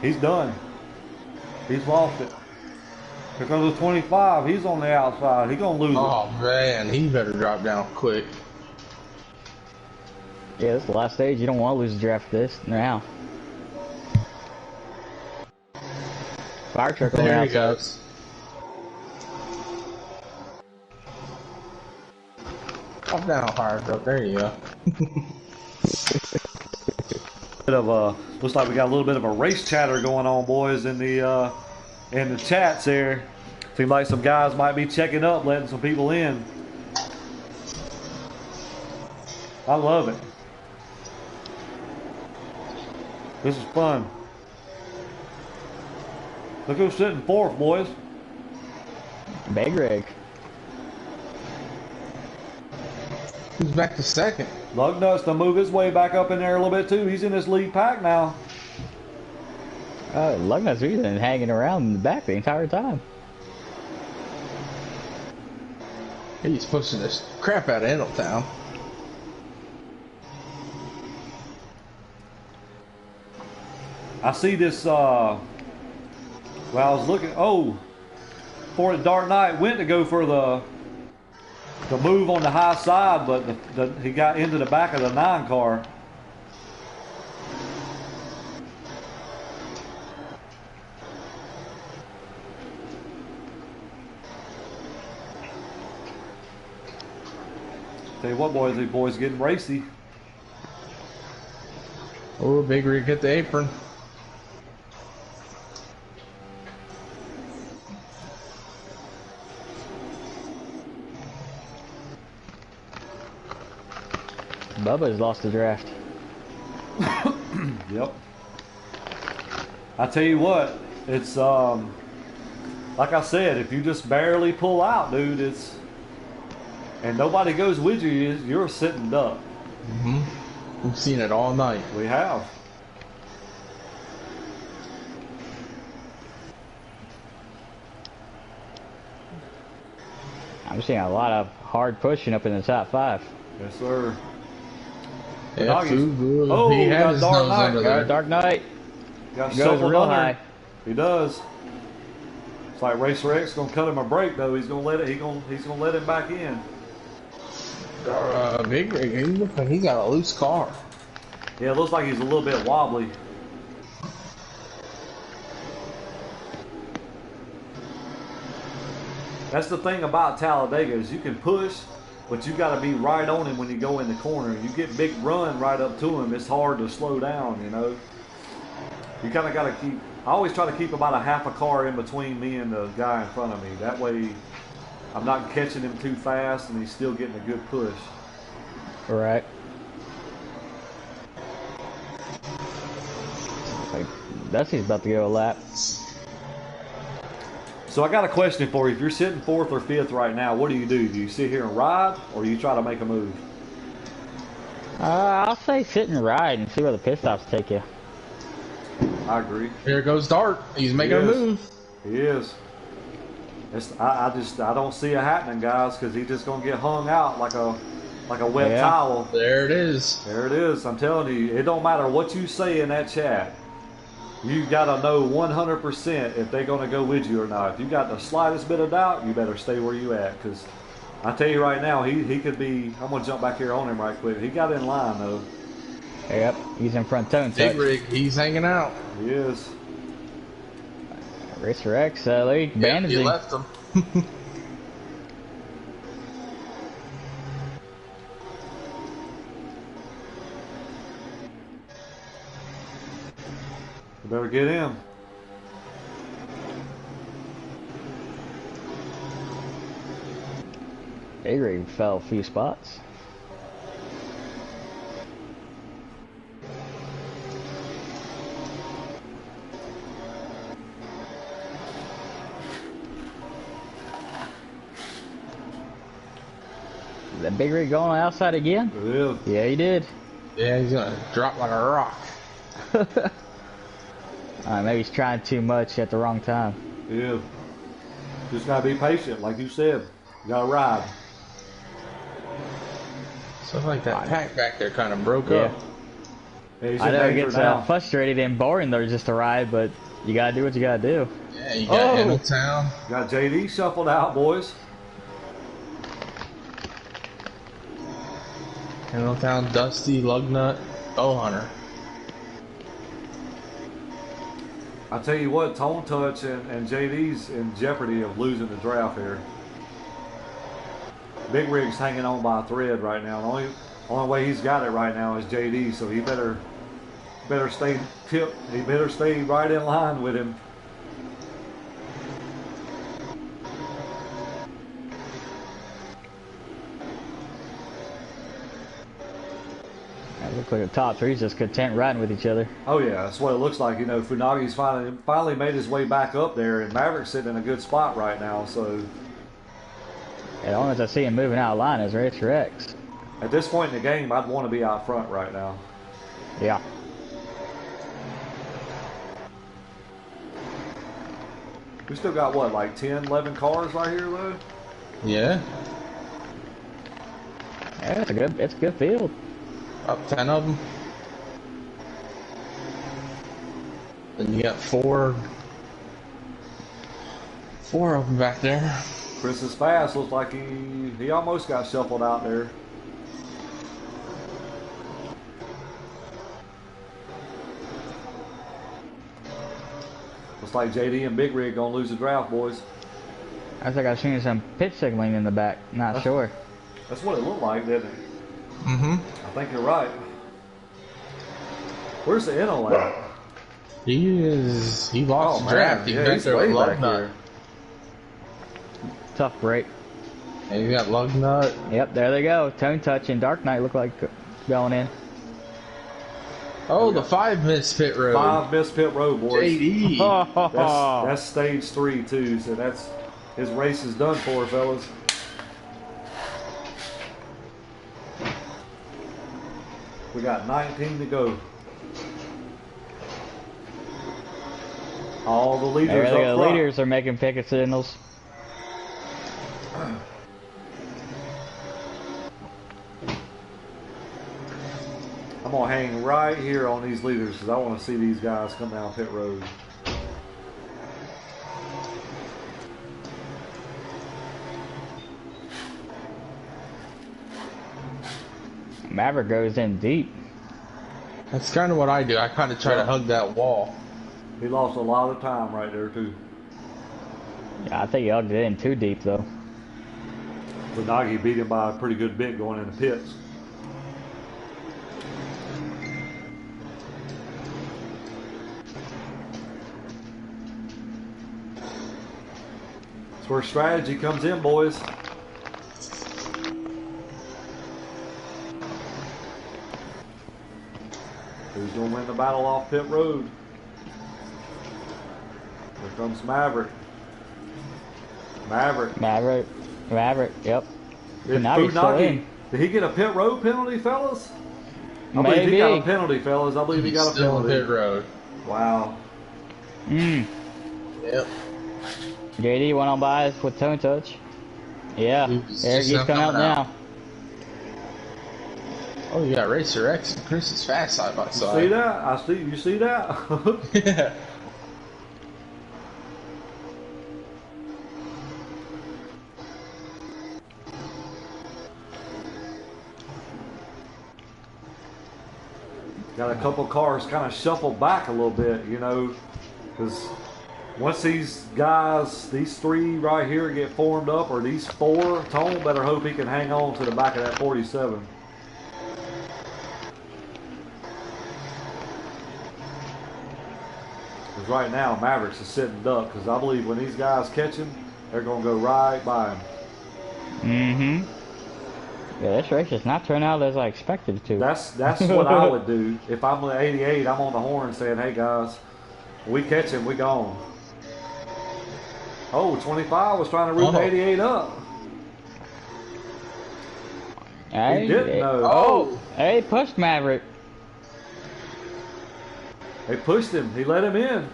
He's done. He's lost it. Because of 25, he's on the outside. He's gonna lose Oh man, he better drop down quick. Yeah, this is the last stage. You don't want to lose the draft this now. Fire truck on the There he outside. goes. Up down, fire truck. There you go. Bit of a looks like we got a little bit of a race chatter going on, boys, in the chats there. Seems like some guys might be checking up, letting some people in. I love it. This is fun. Look who's sitting fourth, boys. Big rig. Who's back to second? Lugnut's to move his way back up in there a little bit too. He's in this lead pack now. Lugnut's been hanging around in the back the entire time. He's pushing this crap out of Eneltown. I see this, well, I was looking, for the Dark Knight went to go for the move on the high side, but he got into the back of the 9 car. Tell you what, boys, these boys getting racy. Oh, Big Rig hit the apron. Bubba's lost the draft. Yep. I tell you what, it's like I said, if you just barely pull out, dude, and nobody goes with you, you're sitting duck. We've seen it all night. We have. I'm seeing a lot of hard pushing up in the top 5. Yes, sir. Yeah, Doggies. Fugu. Oh, He we had got his Dark nose Knight. under there. Dark Knight. Got Goes shuffled real under. high. He does. It's like Racer X gonna cut him a break though. He's gonna let it. He's gonna let him back in. Big Rig, he looks like he got a loose car. Yeah, it looks like he's a little bit wobbly. That's the thing about Talladega is you can push, but you got to be right on him when you go in the corner. You get big run right up to him. It's hard to slow down, you know. You kind of got to keep. I always try to keep about a half a car in between me and the guy in front of me. That way, I'm not catching him too fast, and he's still getting a good push. Right. Dusty's about to go a lap. So I got a question for you. If you're sitting 4th or 5th right now, what do? Do you sit here and ride, or do you try to make a move? I'll say sit and ride and see where the pit stops take you. I agree. Here goes Dart. He's making a He is. move. He is. I don't see it happening, guys, because he's just gonna get hung out like a wet towel. There it is. There it is. I'm telling you, it don't matter what you say in that chat. You gotta know 100% if they're gonna go with you or not. If you got the slightest bit of doubt, you better stay where you at. Because I tell you right now, he could be. I'm gonna jump back here on him right quick. He got in line though. Yep, he's in front tone touch. Big Rig, he's hanging out. He is. Racer X, lead Yeah, bandaging. he left him. You better get him. A-Rig fell a few spots. Is that Big Rig going outside again? It is. Yeah, he did. Yeah, he's gonna drop like a rock. Maybe he's trying too much at the wrong time. He is. Just gotta be patient, like you said. You gotta ride. Stuff like that pack back there kind of broke Yeah. up. Yeah, he's I in know it danger gets now. frustrated and boring though just to ride, but you gotta do what you gotta do. Yeah, you got Eneltown. Got JD shuffled out, boys. Eneltown, Dusty, Lugnut, Bowhunter. I tell you what, Tone Touch and JD's in jeopardy of losing the draft here. Big Rig's hanging on by a thread right now. The only way he's got it right now is JD, so he better stay tip. He better stay right in line with him. It looks like the top three's just content riding with each other. Oh yeah, that's what it looks like. You know, Funagi's finally made his way back up there, and Maverick's sitting in a good spot right now. So Yeah, the only ones I see him moving out of line is Racer X. at this point in the game, I'd want to be out front right now. Yeah. We still got what, like 10, 11 cars right here though? Yeah. Yeah, it's a good field. Up 10 of them. Then you got four of them back there. Chris is fast. Looks like he almost got shuffled out there. Looks like JD and Big Rig gonna lose the draft, boys. I think I've seen some pit signaling in the back. Not sure. That's what it looked like, didn't it? Mm-hmm. I think you're right. Where's the Inno at? He lost the draft. He's Yeah, back he's there with way lug back nut. here. Tough break. And you got lug nut. Yep, there they go. Tone Touch and Dark Knight look like going in. Oh, the 5 missed pit road. 5 missed pit road, boys. JD. That's stage 3 too, so that's his race is done for, fellas. We got 19 to go. All the leaders There they up go. front. Leaders are making picket signals. I'm gonna hang right here on these leaders because I want to see these guys come down pit road. Maverick goes in deep. That's kind of what I do. I kind of try to hug that wall. He lost a lot of time right there too. Yeah, I think he hugged it in too deep though. But Nagi beat him by a pretty good bit going in the pits. That's where strategy comes in, boys. Who's going to win the battle off pit road? Here comes Maverick. Maverick, yep. Did Funagi's still in. Did he get a pit road penalty, fellas? I Maybe. believe he got a penalty, fellas. I believe he got a Still on penalty. pit road. Wow. Yep. JD went on by with Tone Touch. Yeah, He's there just he's not coming out coming out. now. Oh, you got Racer X and Chris is fast side by You side. see that? You see that? Yeah. Got a couple cars kind of shuffled back a little bit, you know, because once these guys, these 3 right here get formed up, or these 4, Tone better hope he can hang on to the back of that 47. Because right now, Mavericks is sitting duck, because I believe when these guys catch him, they're going to go right by him. Mm-hmm. Yeah, this race is not turning out as I expected it to. That's what I would do. If I'm the 88, I'm on the horn saying, hey guys, we catch him, we gone. Oh, 25 was trying to root the 88 up. Hey, He didn't know. Oh! Hey, pushed Maverick. They pushed him. He let him in.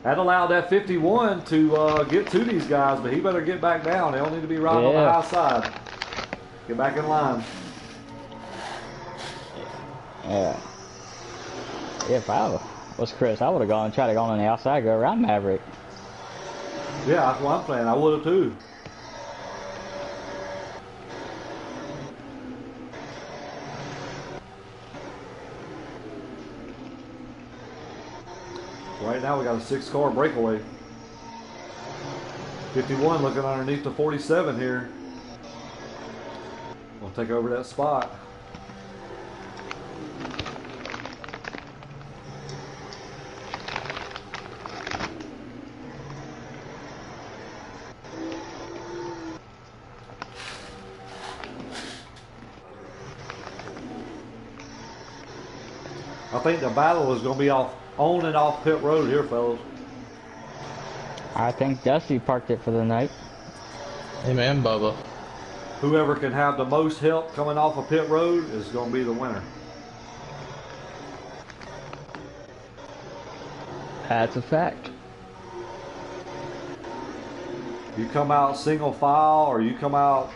That allowed that 51 to get to these guys, but he better get back down. They don't need to be right on the high side. Get back in line. Yeah. If I was Chris, I would have gone and tried to go on the outside, go around Maverick. Yeah, that's what I'm saying. I would have too. Right now we got a 6-car breakaway. 51 looking underneath the 47 here. We'll take over that spot. I think the battle is going to be on and off pit road here, fellas. I think Dusty parked it for the night. Hey man, Bubba. Whoever can have the most help coming off of pit road is going to be the winner. That's a fact. You come out single file, or you come out,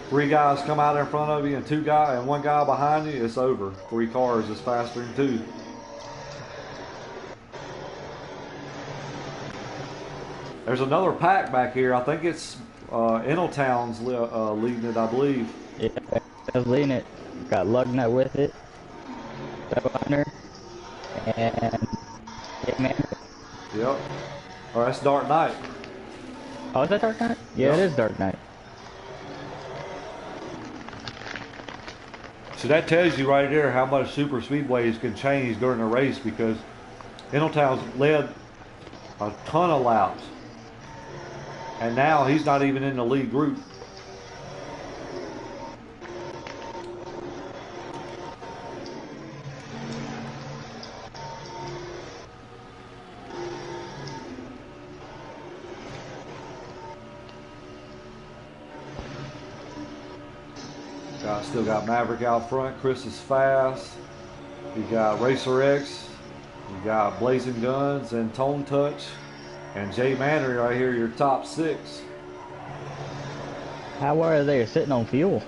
3 guys come out in front of you and 1 guy behind you, it's over. 3 cars is faster than 2. There's another pack back here. I think it's Inaltown's leading it, I believe. Yeah, that's leading it. Got Lugnut with it. Hunter. And man. Yep. Oh, that's Dark Knight. Oh, is that Dark Knight? Yeah, Yep. It is Dark Knight. So that tells you right there how much super speedways can change during a race, because Inaltown's led a ton of laps. And now he's not even in the lead group. Still got Maverick out front. Chris is fast. You got Racer X. You got Blazing Guns and Tone Touch. And Jay Mannery right here, your top 6. How are they sitting on fuel?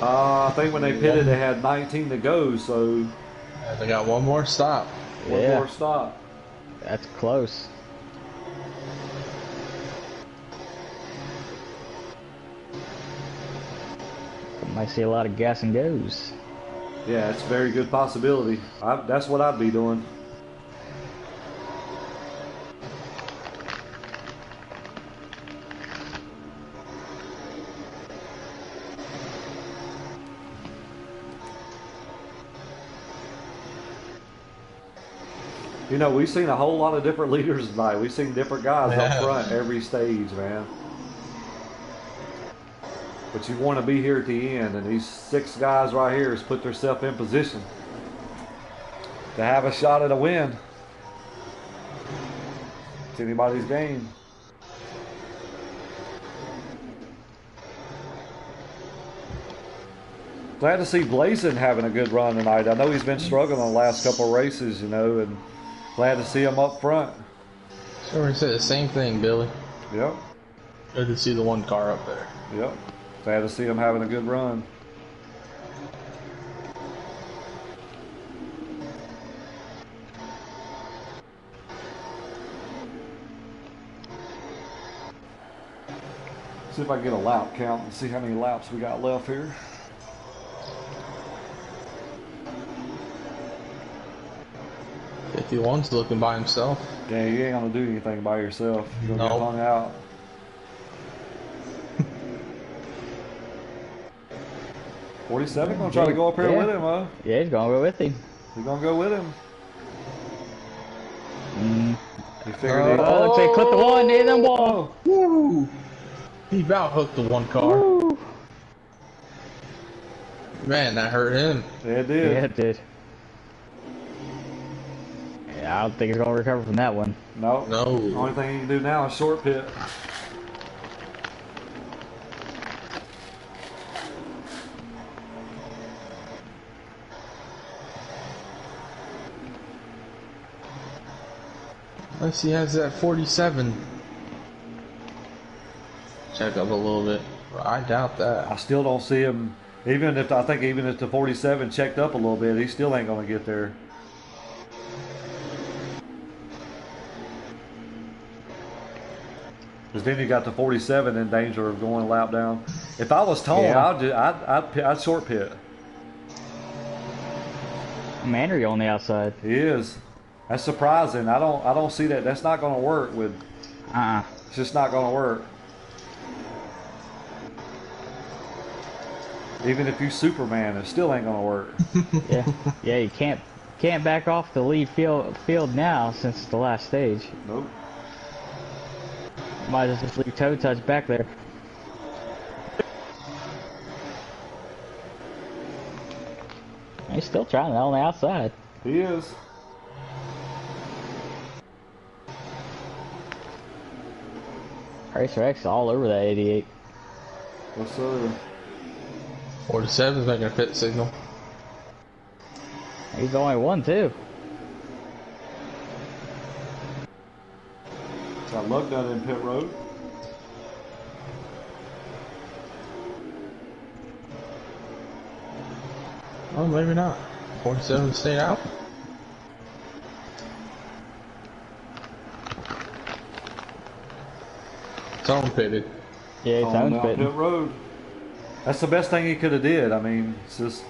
I think when they pitted, they had 19 to go, so They got one more stop. one Yeah. more stop. That's close. Might see a lot of gas and goes. Yeah, it's a very good possibility. That's what I'd be doing. You know, we've seen a whole lot of different leaders tonight. We've seen different guys up front every stage, man. But you want to be here at the end, and these 6 guys right here has put themselves in position to have a shot at a win. It's anybody's game. Glad to see Blazin having a good run tonight. I know he's been struggling the last couple of races, you know, and glad to see him up front. Sure, we said the same thing, Billy. Yep. Good to see the 1 car up there. Yep. Glad to see him having a good run. See if I can get a lap count and see how many laps we got left here. One's looking by himself. Yeah, you ain't gonna do anything by yourself. You're gonna get hung out. $47 gonna try to go up here with him, huh? Yeah, he's gonna go with him. He's gonna go with him. He figured Oh, looks like he clipped the one, near them wall. Woo! He about hooked the 1 car. Woo. Man, that hurt him. Yeah, it did. Yeah, it did. Yeah, I don't think he's gonna recover from that one. No. No. Only thing he can do now is short pit. Unless he has that 47. Check up a little bit. I doubt that. I still don't see him. Even if the 47 checked up a little bit, he still ain't gonna get there. Because then you got the 47 in danger of going a lap down. If I was Tone, I'd short pit. Mannery on the outside. He is. That's surprising. I don't see that. That's not going to work with. It's just not going to work. Even if you Superman, it still ain't going to work. Yeah. You can't back off the lead field now since the last stage. Nope. Might as well just leave Toe Touch back there. He's still trying that on the outside. He is. Racer X all over that 88. Yes, sir. 47's making a pit signal. He's the only one, too. Got luck down in pit road. Oh, maybe not. 47 stayed out. It's on pitted. Yeah, he's On own down pitting. pit road. That's the best thing he could have did. I mean, it's just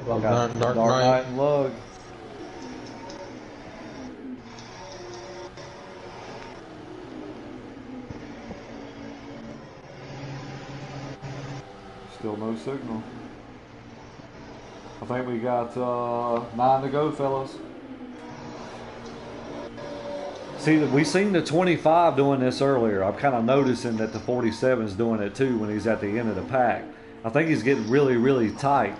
got Dark Night Knight. and lug. Still no signal. I think we got 9 to go, fellas. See, we seen the 25 doing this earlier. I'm kind of noticing that the 47 is doing it too when he's at the end of the pack. I think he's getting really, really tight.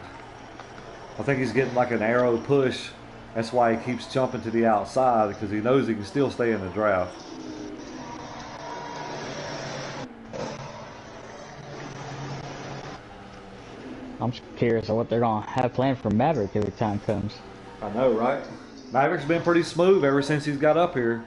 I think he's getting like an arrow push. That's why he keeps jumping to the outside, because he knows he can still stay in the draft. I'm just curious of what they're going to have planned for Maverick every time comes. I know, right? Maverick's been pretty smooth ever since he's got up here.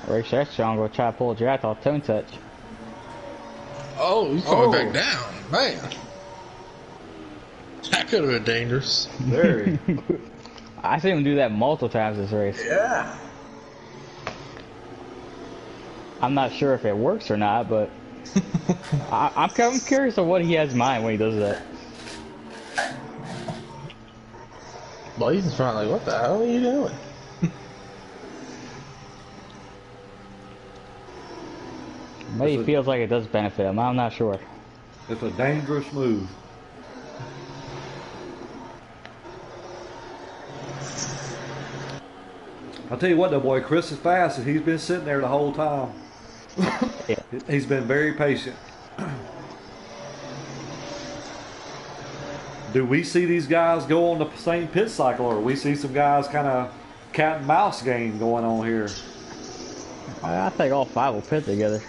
Racer X John going to try to pull a draft off Tone Touch. Oh, he's coming back down. Man. That could have been dangerous. Very. I seen him do that multiple times this race. Yeah. I'm not sure if it works or not, but I'm curious of what he has in mind when he does that. Blazing's probably like, what the hell are you doing? Maybe he feels like it does benefit him. I'm not sure. It's a dangerous move. I'll tell you what, though, boy, Chris is fast, and he's been sitting there the whole time. Yeah. He's been very patient. Do we see these guys go on the same pit cycle, or we see some guys kind of cat and mouse game going on here? I think all 5 will pit together.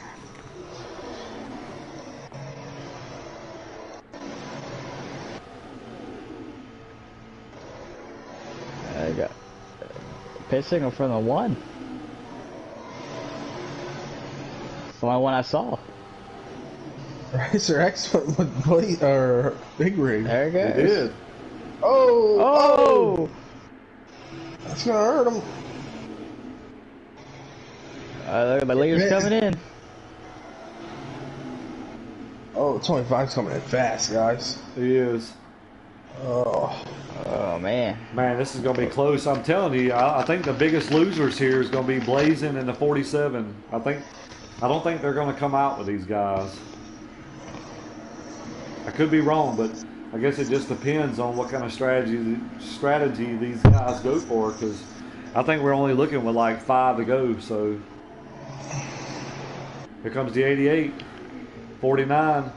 I got pit signal from the 1. It's the only one I saw. Racer X with Big Rig. There it He goes. did. Oh! Oh! That's gonna hurt him. Look at the leaders coming in. Oh, 25's coming in fast, guys. He is. Oh. Oh, man. Man, this is going to be close. I'm telling you, I think the biggest losers here is going to be Blazing and the 47. I don't think they're going to come out with these guys. I could be wrong, but I guess it just depends on what kind of strategy these guys go for, because I think we're only looking with like 5 to go. So here comes the 88, 49.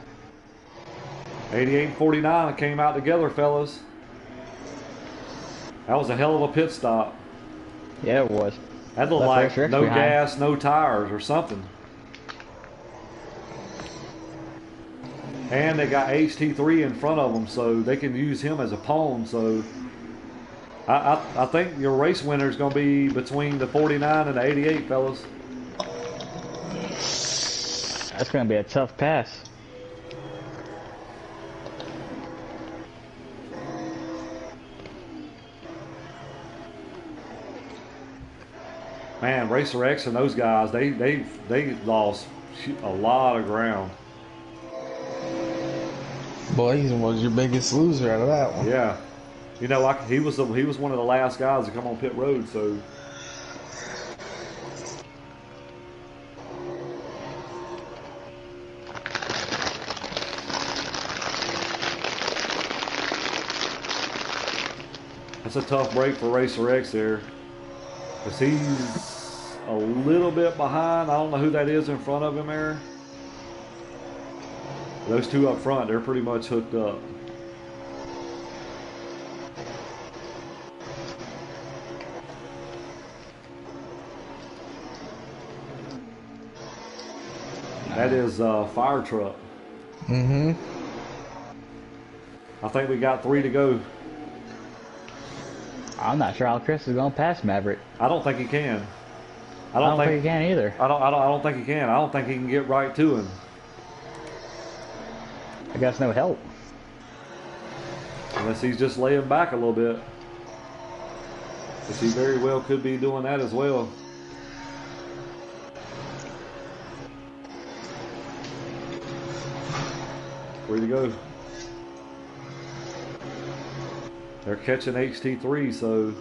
88 and 49 came out together, fellas. That was a hell of a pit stop. Yeah, it was. That looked Left like Racer X no behind. gas, no tires or something. And they got HT3 in front of them, so they can use him as a pawn. So I think your race winner is going to be between the 49 and the 88, fellas. That's going to be a tough pass. Man, Racer X and those guys, they lost a lot of ground. Boy, he was your biggest loser out of that one. Yeah, you know, he was one of the last guys to come on pit road. So that's a tough break for Racer X there, because he's a little bit behind. I don't know who that is in front of him there. Those two up front, they're pretty much hooked up. That is fire truck. Mm-hmm. I think we got 3 to go. I'm not sure how Chris is going to pass Maverick. I don't think he can. I don't think he can either. I don't think he can. I don't think he can get right to him. I guess no help. Unless he's just laying back a little bit. Which he very well could be doing that as well. Way to go. They're catching HT3, so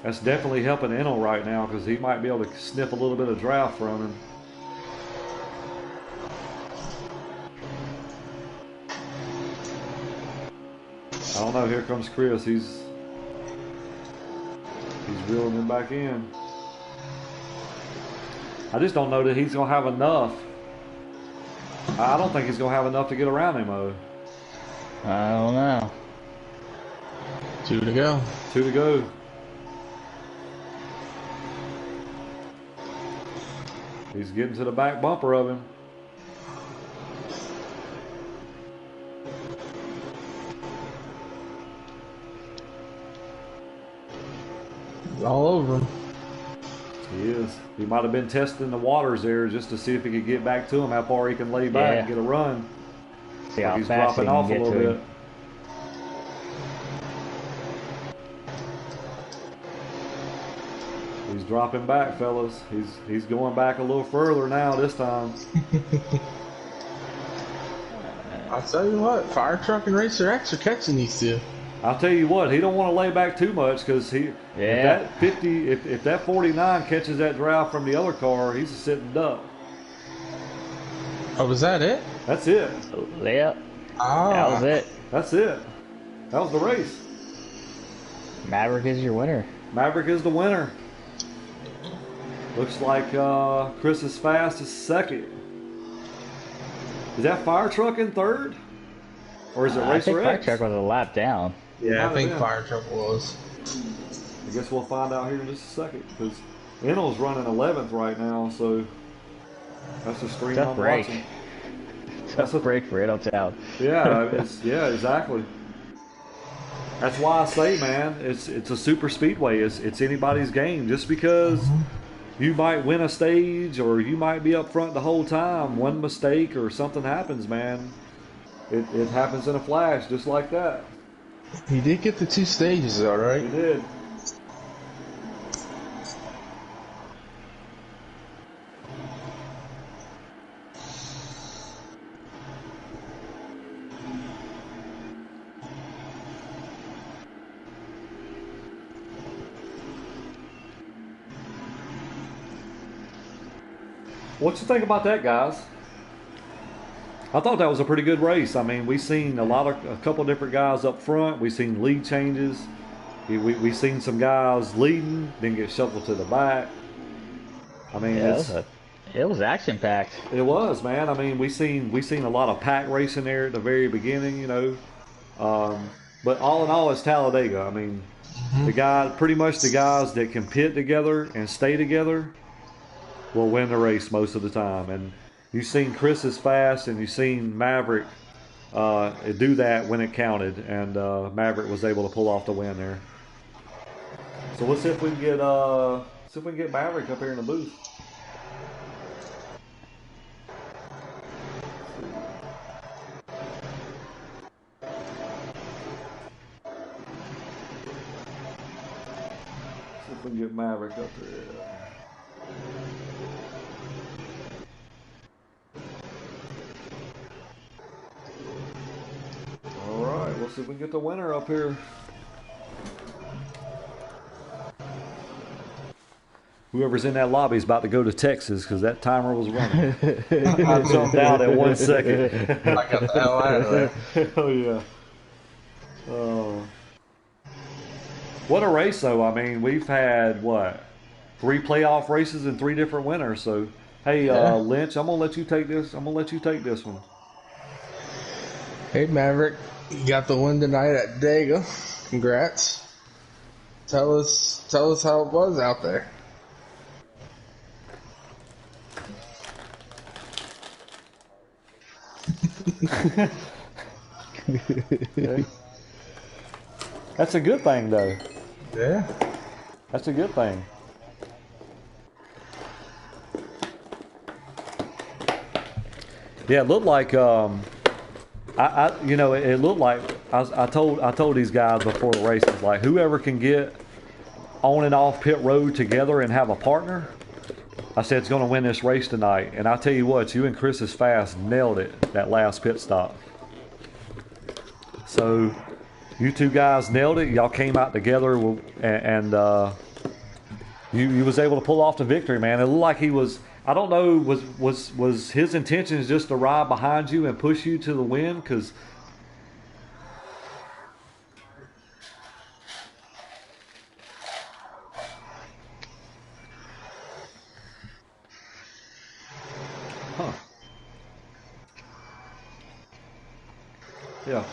that's definitely helping Enel right now, because he might be able to sniff a little bit of draft from him. I don't know. Here comes Chris. He's reeling him back in. I just don't know that he's going to have enough. I don't think he's going to have enough to get around him, though. I don't know. 2 to go. 2 to go. He's getting to the back bumper of him. All over him. He is. He might have been testing the waters there just to see if he could get back to him, how far he can lay back and get a run. See how He's fast dropping he off can a get little to bit. him. He's dropping back, fellas. He's going back a little further now this time. I'll tell you what, Fire Truck and Racer X are catching these two. I'll tell you what, he don't want to lay back too much, because if that 49 catches that draft from the other car, he's a sitting duck. Oh, was that it? That's it. Yep. Ah. That was it. That's it. That was the race. Maverick is your winner. Maverick is the winner. Looks like Chris is fast as second. Is that Fire Truck in third? Or is it I think Racer Fire X? Truck was a lap down. Yeah, I think been. Fire Truck was. I guess we'll find out here in just a second, because Enel's running 11th right now, so that's a stream Tough I'm break. watching. Tough break for Enel Town. Yeah, yeah, exactly. That's why I say, man, it's a super speedway. It's anybody's game. Just because you might win a stage or you might be up front the whole time, one mistake or something happens, man. It happens in a flash, just like that. He did get the 2 stages, though, right? He did. What you think about that, guys? I thought that was a pretty good race. I mean, we seen a couple different guys up front. We seen lead changes. We seen some guys leading, then get shuffled to the back. I mean, it was action packed. It was, man. I mean, we seen a lot of pack racing there at the very beginning, you know. But all in all, it's Talladega. I mean, pretty much the guys that can pit together and stay together will win the race most of the time. And you've seen Chris is fast, and you've seen Maverick do that when it counted, and Maverick was able to pull off the win there. So let's see if we can get Maverick up here in the booth. See if we can get Maverick up there. All right, we'll see if we can get the winner up here. Whoever's in that lobby is about to go to Texas because that timer was running. I jumped out at 1 second. I got the hell out of there. Oh, yeah. Oh. What a race, though. I mean, we've had, 3 playoff races and 3 different winners. So, hey, Lynch, I'm going to let you take this. I'm going to let you take this one. Hey, Maverick. You got the win tonight at Talladega. Congrats. Tell us how it was out there. That's a good thing, though. Yeah. That's a good thing. Yeah, it looked like it looked like I told these guys before the races, like, whoever can get on and off pit road together and have a partner, I said, it's going to win this race tonight. And I tell you what, you and Chris's Fast nailed it that last pit stop. So you two guys nailed it. Y'all came out together, and you was able to pull off the victory, man. It looked like he was. I don't know. Was his intentions just to ride behind you and push you to the win? Because yeah.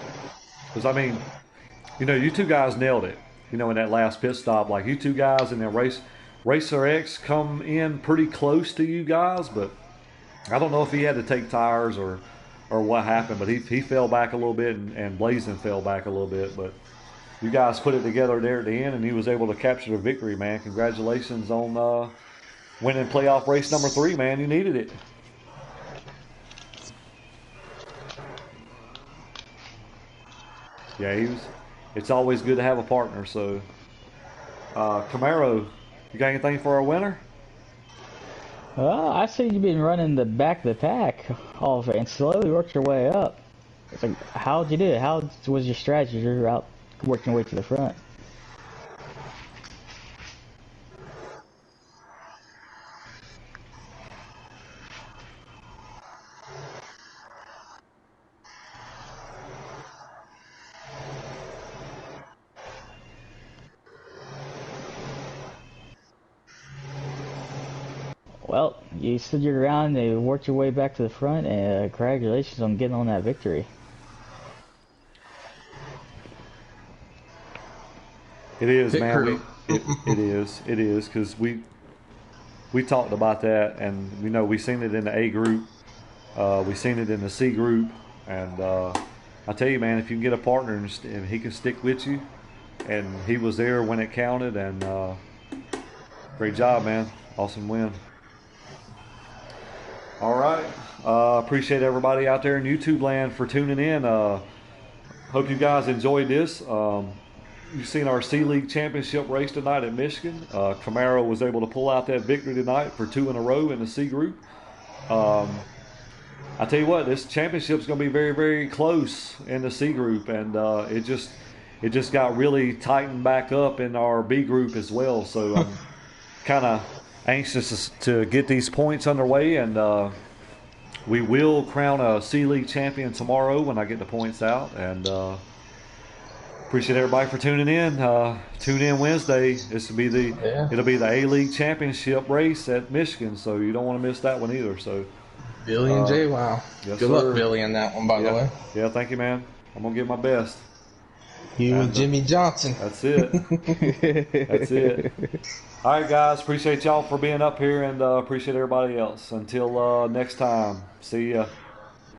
Because, I mean, you two guys nailed it, in that last pit stop. Like, you two guys and then Racer X come in pretty close to you guys, but I don't know if he had to take tires or what happened, but he fell back a little bit, and Blazin fell back a little bit. But you guys put it together there at the end, and he was able to capture the victory, man. Congratulations on winning playoff race number 3, man. You needed it. Yeah, it's always good to have a partner. So, Camaro, you got anything for our winner? I see you've been running the back of the pack all and slowly worked your way up. It's like, how'd you do it? How was your strategy? You're out working your way to the front. Well, you stood your ground and you worked your way back to the front, and congratulations on getting on that victory. It is, man. It is, because we talked about that, and we seen it in the A group, we seen it in the C group, and I tell you, man, if you can get a partner and he can stick with you, and he was there when it counted, and great job, man. Awesome win. All right. Appreciate everybody out there in YouTube land for tuning in. Hope you guys enjoyed this. You've seen our C-League Championship race tonight at Michigan. Camaro was able to pull out that victory tonight for 2 in a row in the C group. I tell you what, this championship's going to be very, very close in the C group, and it just got really tightened back up in our B group as well. So I'm kind of anxious to get these points underway, and we will crown a C-League champion tomorrow when I get the points out. And appreciate everybody for tuning in. Tune in Wednesday. It'll be the A-League championship race at Michigan, so you don't want to miss that one either. So Billy and Jay, wow. Yes, Good luck, Billy, on that one, by the way. Yeah, thank you, man. I'm going to give my best. You and Jimmy Johnson. That's it. That's it. All right, guys. Appreciate y'all for being up here, and appreciate everybody else. Until next time. See ya.